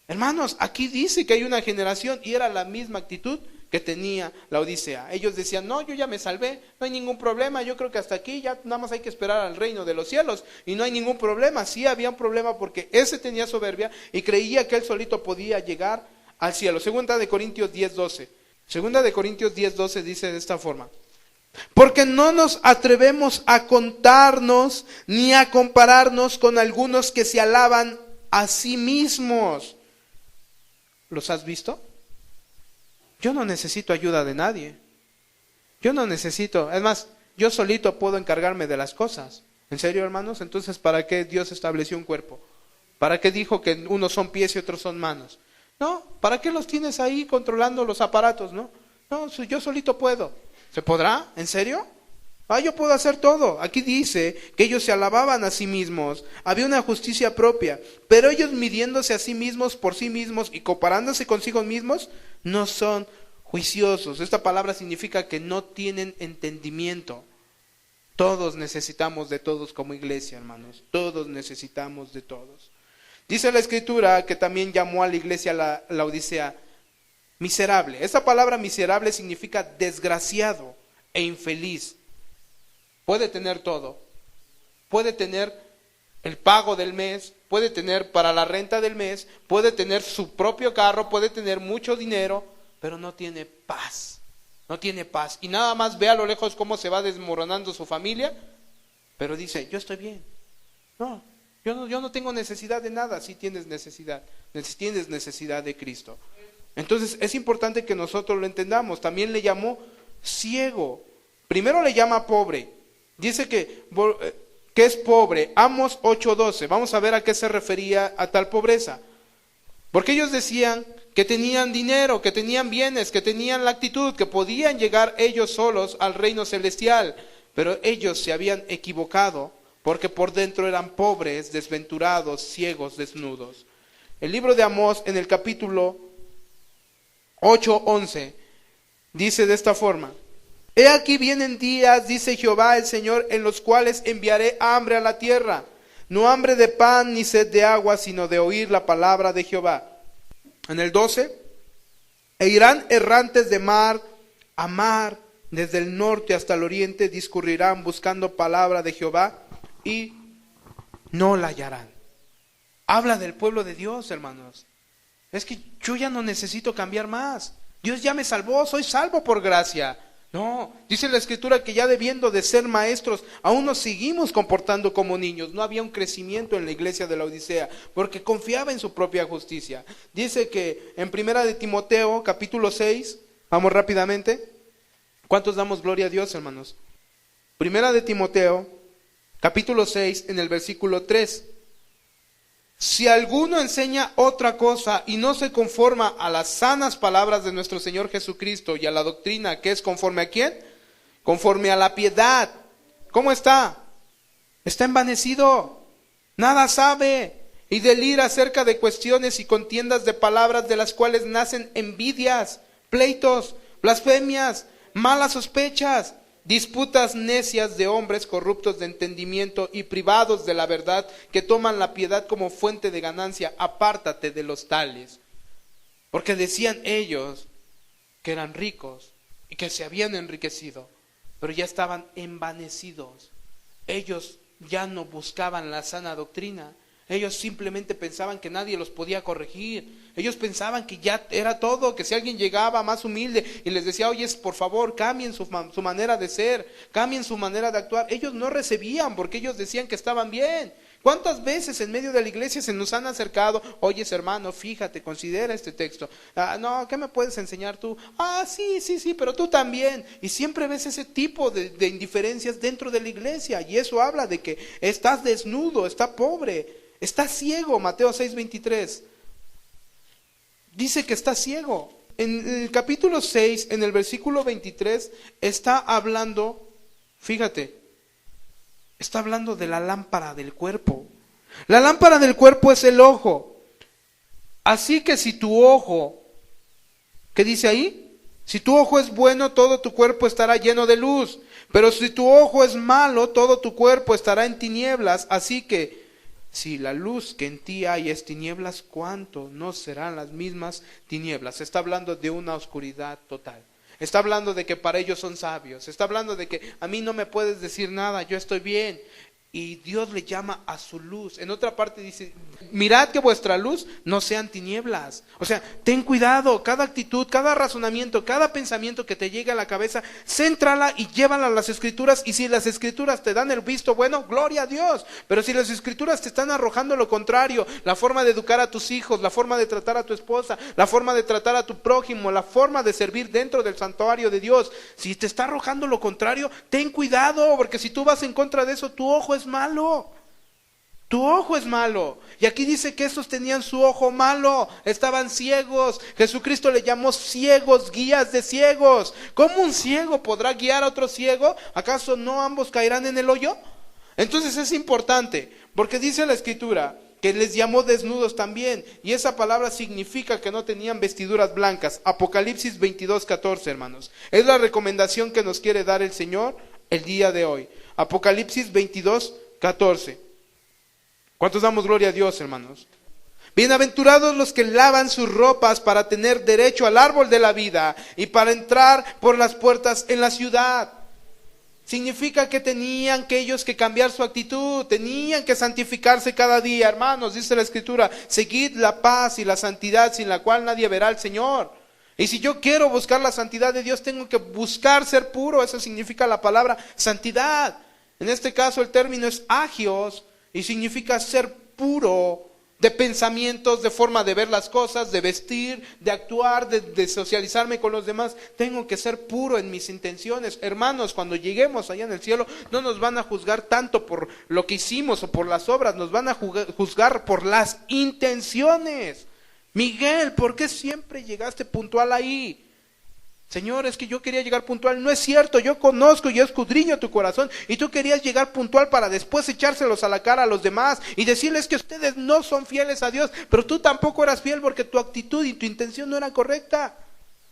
Hermanos, aquí dice que hay una generación y era la misma actitud que tenía la Odisea. Ellos decían, no, yo ya me salvé, no hay ningún problema, yo creo que hasta aquí ya nada más hay que esperar al reino de los cielos y no hay ningún problema. Sí había un problema porque ese tenía soberbia y creía que él solito podía llegar al cielo. Segunda de Corintios 10:12. Segunda de Corintios 10:12 dice de esta forma: porque no nos atrevemos a contarnos ni a compararnos con algunos que se alaban a sí mismos. ¿Los has visto? Yo no necesito ayuda de nadie. Yo no necesito, es más, yo solito puedo encargarme de las cosas. ¿En serio, hermanos? Entonces, ¿para qué Dios estableció un cuerpo? ¿Para qué dijo que unos son pies y otros son manos? No, ¿para qué los tienes ahí controlando los aparatos? No, yo solito puedo. ¿Se podrá? ¿En serio? Yo puedo hacer todo. Aquí dice que ellos se alababan a sí mismos. Había una justicia propia. Pero ellos midiéndose a sí mismos por sí mismos y comparándose consigo mismos, no son juiciosos. Esta palabra significa que no tienen entendimiento. Todos necesitamos de todos como iglesia, hermanos. Todos necesitamos de todos. Dice la Escritura que también llamó a la iglesia la Odisea miserable. Esta palabra miserable significa desgraciado e infeliz. Puede tener todo. Puede tener el pago del mes, puede tener para la renta del mes, puede tener su propio carro, puede tener mucho dinero, pero no tiene paz. No tiene paz. Y nada más ve a lo lejos cómo se va desmoronando su familia, pero dice, yo estoy bien. Yo no tengo necesidad de nada. Sí tienes necesidad. Tienes necesidad de Cristo. Entonces es importante que nosotros lo entendamos. También le llamó ciego. Primero le llama pobre. Dice que es pobre. Amos 8:12. Vamos a ver a qué se refería a tal pobreza. Porque ellos decían que tenían dinero, que tenían bienes, que tenían la actitud, que podían llegar ellos solos al reino celestial. Pero ellos se habían equivocado, porque por dentro eran pobres, desventurados, ciegos, desnudos. El libro de Amós en el capítulo 8:11 dice de esta forma: he aquí vienen días, dice Jehová el Señor, en los cuales enviaré hambre a la tierra, no hambre de pan ni sed de agua, sino de oír la palabra de Jehová. En el 12, e irán errantes de mar a mar, desde el norte hasta el oriente, discurrirán buscando palabra de Jehová y no la hallarán. Habla del pueblo de Dios, hermanos. Es que yo ya no necesito cambiar más. Dios ya me salvó, soy salvo por gracia. No, dice la Escritura que ya debiendo de ser maestros, aún nos seguimos comportando como niños. No había un crecimiento en la iglesia de la Odisea, porque confiaba en su propia justicia. Dice que en Primera de Timoteo, capítulo 6, vamos rápidamente. ¿Cuántos damos gloria a Dios, hermanos? Primera de Timoteo, capítulo 6, en el versículo 3. Si alguno enseña otra cosa y no se conforma a las sanas palabras de nuestro Señor Jesucristo y a la doctrina que es conforme a ¿quién? Conforme a la piedad. ¿Cómo está? Está envanecido, nada sabe y delira acerca de cuestiones y contiendas de palabras, de las cuales nacen envidias, pleitos, blasfemias, malas sospechas, disputas necias de hombres corruptos de entendimiento y privados de la verdad, que toman la piedad como fuente de ganancia. Apártate de los tales. Porque decían ellos que eran ricos y que se habían enriquecido, pero ya estaban envanecidos. Ellos ya no buscaban la sana doctrina. Ellos simplemente pensaban que nadie los podía corregir. Ellos pensaban que ya era todo, que si alguien llegaba más humilde y les decía, oye, por favor, cambien su manera de ser, cambien su manera de actuar, ellos no recibían porque ellos decían que estaban bien. ¿Cuántas veces en medio de la iglesia se nos han acercado? Oye, hermano, fíjate, considera este texto. No, ¿qué me puedes enseñar tú? Sí, pero tú también. Y siempre ves ese tipo de indiferencias dentro de la iglesia. Y eso habla de que estás desnudo, estás pobre, estás ciego. Mateo 6:23. Dice que está ciego. En el capítulo 6, en el versículo 23, está hablando, fíjate, está hablando de la lámpara del cuerpo. La lámpara del cuerpo es el ojo. Así que si tu ojo, ¿qué dice ahí? Si tu ojo es bueno, todo tu cuerpo estará lleno de luz. Pero si tu ojo es malo, todo tu cuerpo estará en tinieblas. Así que si la luz que en ti hay es tinieblas, ¿cuánto no serán las mismas tinieblas? Está hablando de una oscuridad total. Está hablando de que para ellos son sabios. Está hablando de que a mí no me puedes decir nada, yo estoy bien. y Dios le llama a su luz. En otra parte dice, mirad que vuestra luz no sean tinieblas. O sea, ten cuidado, cada actitud, cada razonamiento, cada pensamiento que te llegue a la cabeza, céntrala y llévala a las Escrituras. Y si las Escrituras te dan el visto bueno, gloria a Dios. Pero si las Escrituras te están arrojando lo contrario, la forma de educar a tus hijos, la forma de tratar a tu esposa, la forma de tratar a tu prójimo, la forma de servir dentro del santuario de Dios, si te está arrojando lo contrario, ten cuidado, porque si tú vas en contra de eso, tu ojo es malo. Tu ojo es malo. Y aquí dice que estos tenían su ojo malo, estaban ciegos. Jesucristo le llamó ciegos, guías de ciegos. ¿Cómo un ciego podrá guiar a otro ciego? ¿Acaso no ambos caerán en el hoyo? Entonces es importante, porque dice la Escritura que les llamó desnudos también, y esa palabra significa que no tenían vestiduras blancas. Apocalipsis 22:14, hermanos. Es la recomendación que nos quiere dar el Señor el día de hoy. Apocalipsis 22:14. ¿Cuántos damos gloria a Dios, hermanos? Bienaventurados los que lavan sus ropas para tener derecho al árbol de la vida y para entrar por las puertas en la ciudad. Significa que tenían que ellos que cambiar su actitud, tenían que santificarse cada día, hermanos. Dice la Escritura, seguid la paz y la santidad sin la cual nadie verá al Señor. Y si yo quiero buscar la santidad de Dios, tengo que buscar ser puro. Eso significa la palabra santidad. En este caso el término es agios y significa ser puro de pensamientos, de forma de ver las cosas, de vestir, de actuar, de socializarme con los demás. Tengo que ser puro en mis intenciones. Hermanos, cuando lleguemos allá en el cielo, no nos van a juzgar tanto por lo que hicimos o por las obras, nos van a juzgar por las intenciones. Miguel, ¿por qué siempre llegaste puntual ahí? Señor, es que yo quería llegar puntual. No es cierto, yo conozco y escudriño tu corazón, y tú querías llegar puntual para después echárselos a la cara a los demás y decirles que ustedes no son fieles a Dios, pero tú tampoco eras fiel porque tu actitud y tu intención no era correcta.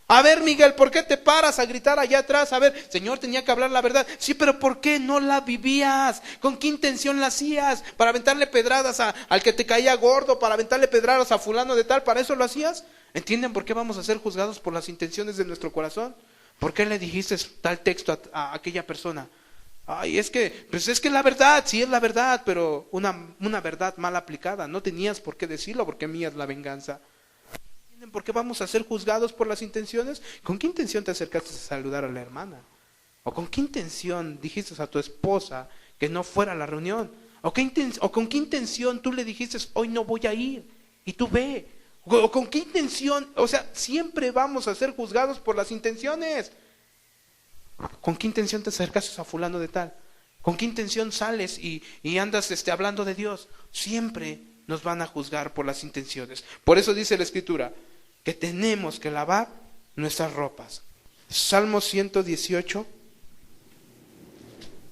A ver, Miguel, ¿por qué te paras a gritar allá atrás? A ver, Señor, tenía que hablar la verdad. Sí, pero ¿por qué no la vivías? ¿Con qué intención la hacías? ¿Para aventarle pedradas al que te caía gordo? ¿Para aventarle pedradas a fulano de tal? ¿Para eso lo hacías? ¿Entienden por qué vamos a ser juzgados por las intenciones de nuestro corazón? ¿Por qué le dijiste tal texto a aquella persona? Ay, es que la verdad, sí es la verdad, pero una verdad mal aplicada. No tenías por qué decirlo, porque mía es la venganza. ¿Entienden por qué vamos a ser juzgados por las intenciones? ¿Con qué intención te acercaste a saludar a la hermana? ¿O con qué intención dijiste a tu esposa que no fuera a la reunión? ¿O con qué intención tú le dijiste, hoy no voy a ir, y tú ve? ¿O con qué intención? O sea, siempre vamos a ser juzgados por las intenciones. ¿Con qué intención te acercas a fulano de tal? ¿Con qué intención sales y andas hablando de Dios? Siempre nos van a juzgar por las intenciones. Por eso dice la Escritura que tenemos que lavar nuestras ropas. Salmo 118,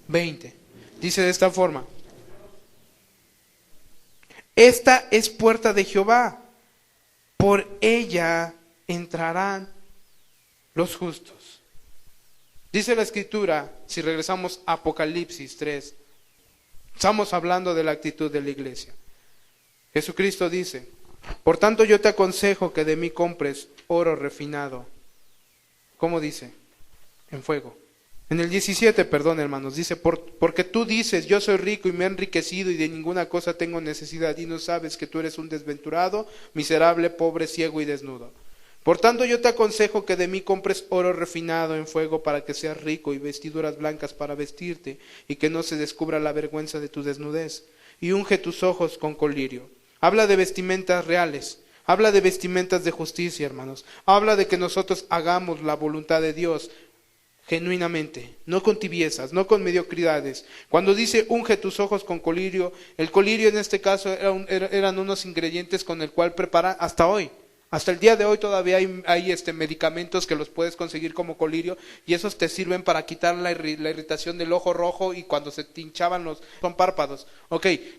20. Dice de esta forma: esta es puerta de Jehová, por ella entrarán los justos. Dice la Escritura, si regresamos a Apocalipsis 3, estamos hablando de la actitud de la iglesia. Jesucristo dice: por tanto yo te aconsejo que de mí compres oro refinado. ¿Cómo dice? En fuego. En el 17, perdón, hermanos, dice, porque tú dices, yo soy rico y me he enriquecido y de ninguna cosa tengo necesidad, y no sabes que tú eres un desventurado, miserable, pobre, ciego y desnudo. Por tanto yo te aconsejo que de mí compres oro refinado en fuego para que seas rico, y vestiduras blancas para vestirte, y que no se descubra la vergüenza de tu desnudez, y unge tus ojos con colirio. Habla de vestimentas reales, habla de vestimentas de justicia, hermanos. Habla de que nosotros hagamos la voluntad de Dios genuinamente, no con tibiezas, no con mediocridades. Cuando dice unge tus ojos con colirio, el colirio en este caso eran unos ingredientes con el cual preparan hasta hoy. Hasta el día de hoy todavía hay medicamentos que los puedes conseguir como colirio, y esos te sirven para quitar la irritación del ojo rojo, y cuando se te hinchaban son párpados.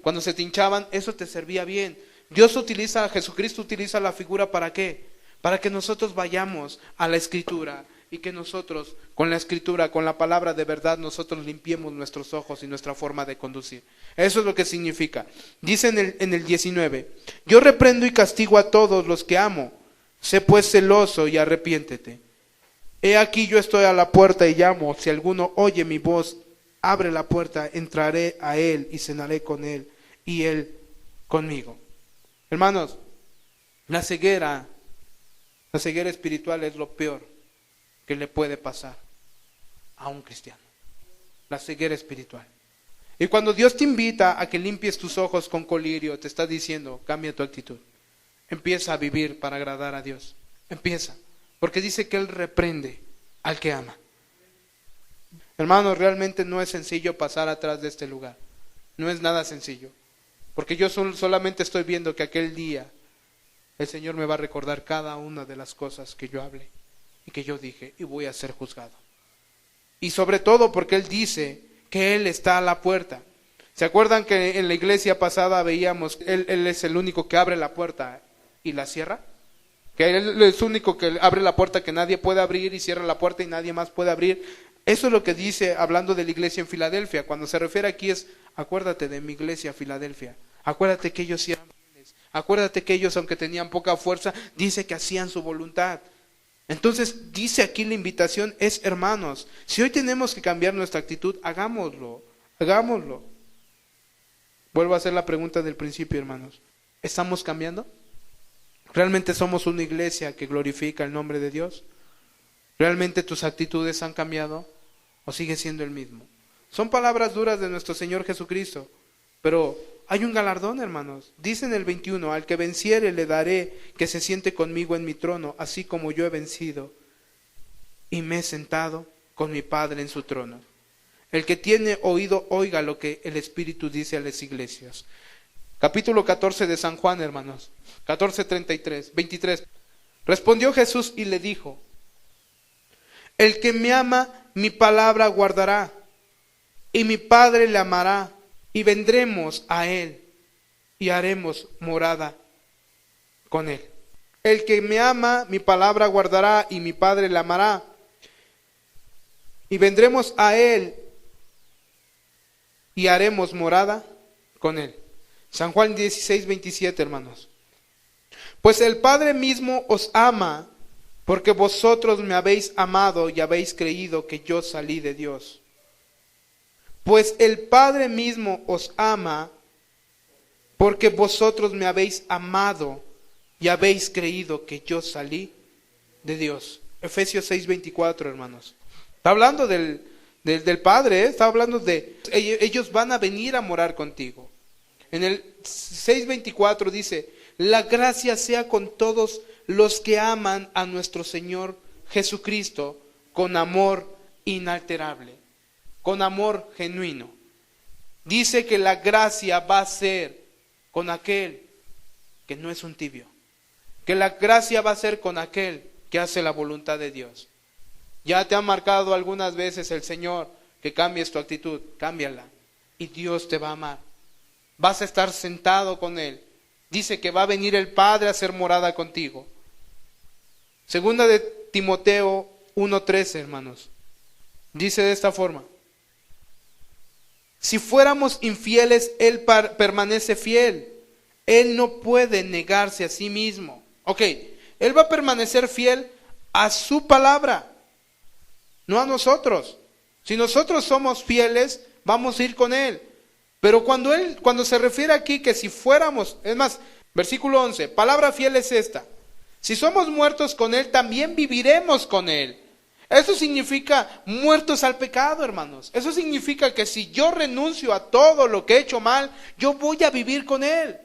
Cuando se te hinchaban, eso te servía bien. Jesucristo utiliza la figura ¿para qué? Para que nosotros vayamos a la Escritura, y que nosotros, con la Escritura, con la palabra de verdad, nosotros limpiemos nuestros ojos y nuestra forma de conducir. Eso es lo que significa. Dice en el 19, yo reprendo y castigo a todos los que amo, sé pues celoso y arrepiéntete. He aquí yo estoy a la puerta y llamo, si alguno oye mi voz abre la puerta, entraré a Él y cenaré con Él y Él conmigo. Hermanos, la ceguera espiritual es lo peor que le puede pasar a un cristiano. La ceguera espiritual. Y cuando Dios te invita a que limpies tus ojos con colirio, te está diciendo, cambia tu actitud. Empieza a vivir para agradar a Dios. Empieza. Porque dice que Él reprende al que ama. Hermanos, realmente no es sencillo pasar atrás de este lugar. No es nada sencillo. Porque yo solamente estoy viendo que aquel día el Señor me va a recordar cada una de las cosas que yo hablé y que yo dije, y voy a ser juzgado. Y sobre todo porque Él dice que Él está a la puerta. ¿Se acuerdan que en la iglesia pasada veíamos que Él es el único que abre la puerta y la cierra? Que Él es el único que abre la puerta que nadie puede abrir y cierra la puerta y nadie más puede abrir. Eso es lo que dice hablando de la iglesia en Filadelfia. Cuando se refiere aquí es, acuérdate de mi iglesia Filadelfia. Acuérdate que ellos eran fieles. Acuérdate que ellos, aunque tenían poca fuerza, dice que hacían su voluntad. Entonces dice aquí la invitación es, hermanos, si hoy tenemos que cambiar nuestra actitud, hagámoslo. Vuelvo a hacer la pregunta del principio, hermanos. ¿Estamos cambiando? ¿Realmente somos una iglesia que glorifica el nombre de Dios? ¿Realmente tus actitudes han cambiado o sigue siendo el mismo? Son palabras duras de nuestro Señor Jesucristo, pero hay un galardón, hermanos. Dice en el 21, al que venciere le daré que se siente conmigo en mi trono, así como yo he vencido y me he sentado con mi Padre en su trono. El que tiene oído, oiga lo que el Espíritu dice a las iglesias. Capítulo 14 de San Juan, hermanos. 23. Respondió Jesús y le dijo, el que me ama, mi palabra guardará, y mi Padre le amará, y vendremos a él, y haremos morada con él. El que me ama, mi palabra guardará, y mi Padre le amará, y vendremos a él, y haremos morada con él. San Juan 16:27, hermanos. Pues el Padre mismo os ama, porque vosotros me habéis amado y habéis creído que yo salí de Dios. Pues el Padre mismo os ama, porque vosotros me habéis amado y habéis creído que yo salí de Dios. Efesios 6:24, hermanos. Está hablando del Padre, está hablando de ellos van a venir a morar contigo. En el 6:24 dice, la gracia sea con todos los que aman a nuestro Señor Jesucristo con amor inalterable, con amor genuino. Dice que la gracia va a ser con aquel que no es un tibio, que la gracia va a ser con aquel que hace la voluntad de Dios. Ya te ha marcado algunas veces el Señor que cambies tu actitud, cámbiala y Dios te va a amar. Vas a estar sentado con Él. Dice que va a venir el Padre a hacer morada contigo. Segunda de Timoteo 1:13, hermanos. Dice de esta forma: si fuéramos infieles, Él permanece fiel. Él no puede negarse a sí mismo. Ok, Él va a permanecer fiel a su palabra, no a nosotros. Si nosotros somos fieles, vamos a ir con Él. Pero cuando se refiere aquí que si fuéramos, es más, versículo 11, palabra fiel es esta: si somos muertos con Él, también viviremos con Él. Eso significa muertos al pecado, hermanos. Eso significa que si yo renuncio a todo lo que he hecho mal, yo voy a vivir con Él.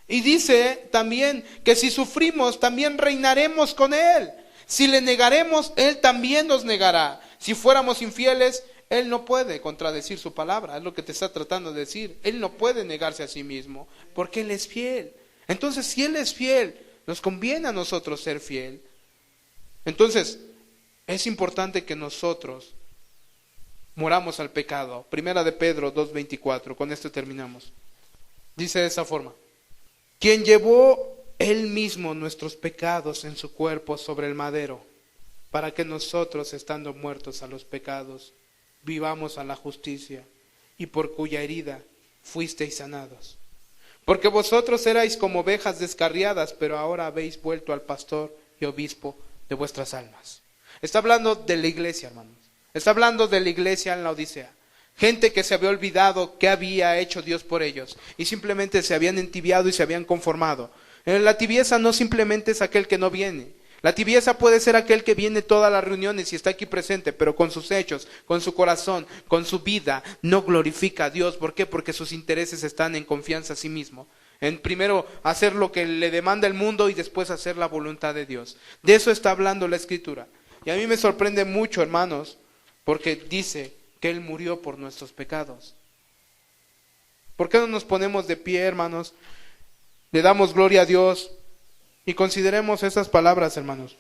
Y dice también que si sufrimos, también reinaremos con Él. Si le negaremos, Él también nos negará. Si fuéramos infieles, Él no puede contradecir su palabra. Es lo que te está tratando de decir. Él no puede negarse a sí mismo, porque Él es fiel. Entonces, si Él es fiel, nos conviene a nosotros ser fiel. Entonces, es importante que nosotros moramos al pecado. Primera de Pedro 2:24, con esto terminamos. Dice de esa forma: quien llevó Él mismo nuestros pecados en su cuerpo sobre el madero, para que nosotros, estando muertos a los pecados, vivamos a la justicia, y por cuya herida fuisteis sanados. Porque vosotros erais como ovejas descarriadas, pero ahora habéis vuelto al pastor y obispo de vuestras almas. Está hablando de la iglesia, hermanos. Está hablando de la iglesia en la Odisea. Gente que se había olvidado qué había hecho Dios por ellos y simplemente se habían entibiado y se habían conformado. La tibieza no simplemente es aquel que no viene. La tibieza puede ser aquel que viene todas las reuniones y está aquí presente, pero con sus hechos, con su corazón, con su vida, no glorifica a Dios. ¿Por qué? Porque sus intereses están en confianza a sí mismo. En primero hacer lo que le demanda el mundo y después hacer la voluntad de Dios. De eso está hablando la Escritura. Y a mí me sorprende mucho, hermanos, porque dice que Él murió por nuestros pecados. ¿Por qué no nos ponemos de pie, hermanos? Le damos gloria a Dios y consideremos esas palabras, hermanos.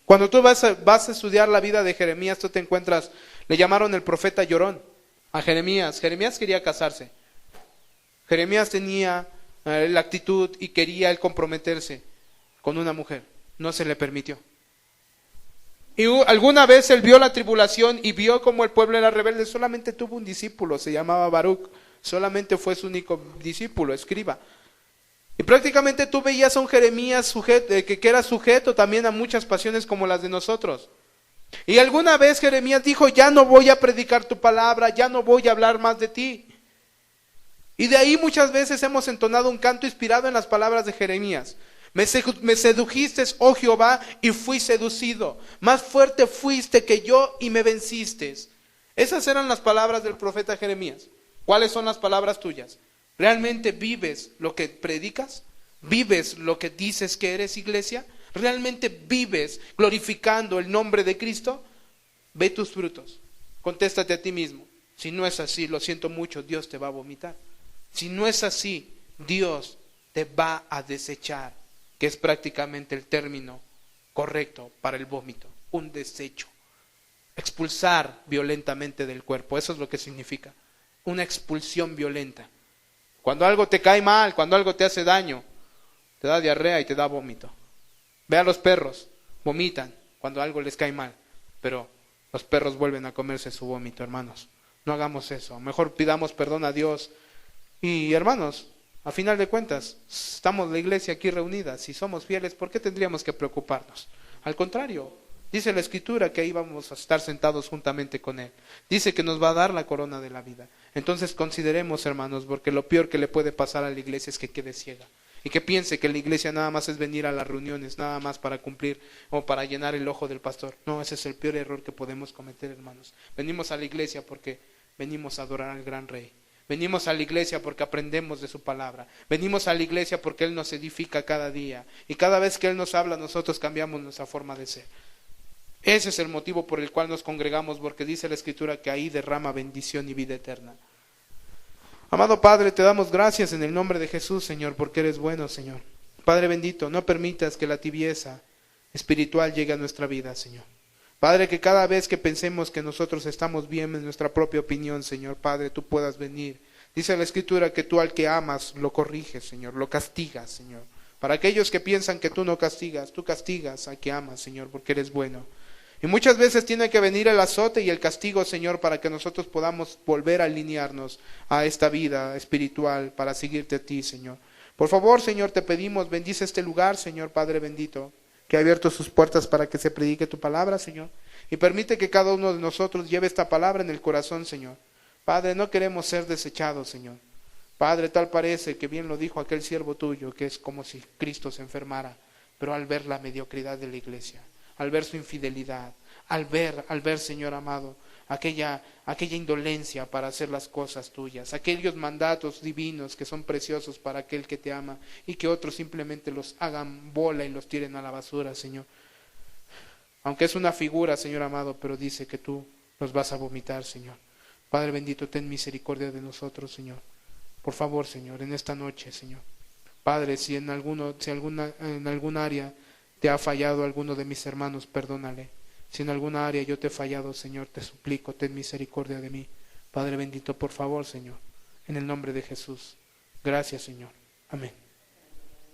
Cuando tú vas a estudiar la vida de Jeremías, tú te encuentras, le llamaron el profeta llorón a Jeremías. Jeremías quería casarse. Jeremías tenía la actitud y quería él comprometerse con una mujer. No se le permitió. Y alguna vez él vio la tribulación y vio cómo el pueblo era rebelde. Solamente tuvo un discípulo, se llamaba Baruch. Solamente fue su único discípulo, escriba. Y prácticamente tú veías a un Jeremías que era sujeto también a muchas pasiones como las de nosotros. Y alguna vez Jeremías dijo, ya no voy a predicar tu palabra, ya no voy a hablar más de ti. Y de ahí muchas veces hemos entonado un canto inspirado en las palabras de Jeremías. Me sedujiste, oh Jehová, y fui seducido. Más fuerte fuiste que yo y me venciste. Esas eran las palabras del profeta Jeremías. ¿Cuáles son las palabras tuyas? ¿Realmente vives lo que predicas? ¿Vives lo que dices que eres, iglesia? ¿Realmente vives glorificando el nombre de Cristo? Ve tus frutos. Contéstate a ti mismo. Si no es así, lo siento mucho, Dios te va a vomitar. Si no es así, Dios te va a desechar, que es prácticamente el término correcto para el vómito, un desecho. Expulsar violentamente del cuerpo, eso es lo que significa, una expulsión violenta. Cuando algo te cae mal, cuando algo te hace daño, te da diarrea y te da vómito. Ve a los perros, vomitan cuando algo les cae mal, pero los perros vuelven a comerse su vómito, hermanos. No hagamos eso, mejor pidamos perdón a Dios. Y hermanos, a final de cuentas, estamos la iglesia aquí reunida, si somos fieles, ¿por qué tendríamos que preocuparnos? Al contrario, dice la Escritura que ahí vamos a estar sentados juntamente con Él. Dice que nos va a dar la corona de la vida. Entonces consideremos, hermanos, porque lo peor que le puede pasar a la iglesia es que quede ciega. Y que piense que la iglesia nada más es venir a las reuniones, nada más para cumplir o para llenar el ojo del pastor. No, ese es el peor error que podemos cometer, hermanos. Venimos a la iglesia porque venimos a adorar al gran Rey. Venimos a la iglesia porque aprendemos de su palabra. Venimos a la iglesia porque Él nos edifica cada día. Y cada vez que Él nos habla, nosotros cambiamos nuestra forma de ser. Ese es el motivo por el cual nos congregamos, porque dice la Escritura que ahí derrama bendición y vida eterna. Amado Padre, te damos gracias en el nombre de Jesús, Señor, porque eres bueno, Señor. Padre bendito, no permitas que la tibieza espiritual llegue a nuestra vida, Señor. Padre, que cada vez que pensemos que nosotros estamos bien en nuestra propia opinión, Señor, Padre, tú puedas venir. Dice la Escritura que tú al que amas lo corriges, Señor, lo castigas, Señor. Para aquellos que piensan que tú no castigas, tú castigas al que amas, Señor, porque eres bueno. Y muchas veces tiene que venir el azote y el castigo, Señor, para que nosotros podamos volver a alinearnos a esta vida espiritual para seguirte a ti, Señor. Por favor, Señor, te pedimos, bendice este lugar, Señor, Padre bendito, que ha abierto sus puertas para que se predique tu palabra, Señor. Y permite que cada uno de nosotros lleve esta palabra en el corazón, Señor. Padre, no queremos ser desechados, Señor. Padre, tal parece que bien lo dijo aquel siervo tuyo, que es como si Cristo se enfermara, pero al ver la mediocridad de la iglesia, al ver su infidelidad, al ver, Señor amado, aquella indolencia para hacer las cosas tuyas, aquellos mandatos divinos que son preciosos para aquel que te ama y que otros simplemente los hagan bola y los tiren a la basura, Señor. Aunque es una figura, Señor amado, pero dice que tú los vas a vomitar, Señor. Padre bendito, ten misericordia de nosotros, Señor. Por favor, Señor, en esta noche, Señor. Padre, si en algún área te ha fallado alguno de mis hermanos, perdónale. Si en alguna área yo te he fallado, Señor, te suplico, ten misericordia de mí. Padre bendito, por favor, Señor, en el nombre de Jesús. Gracias, Señor. Amén.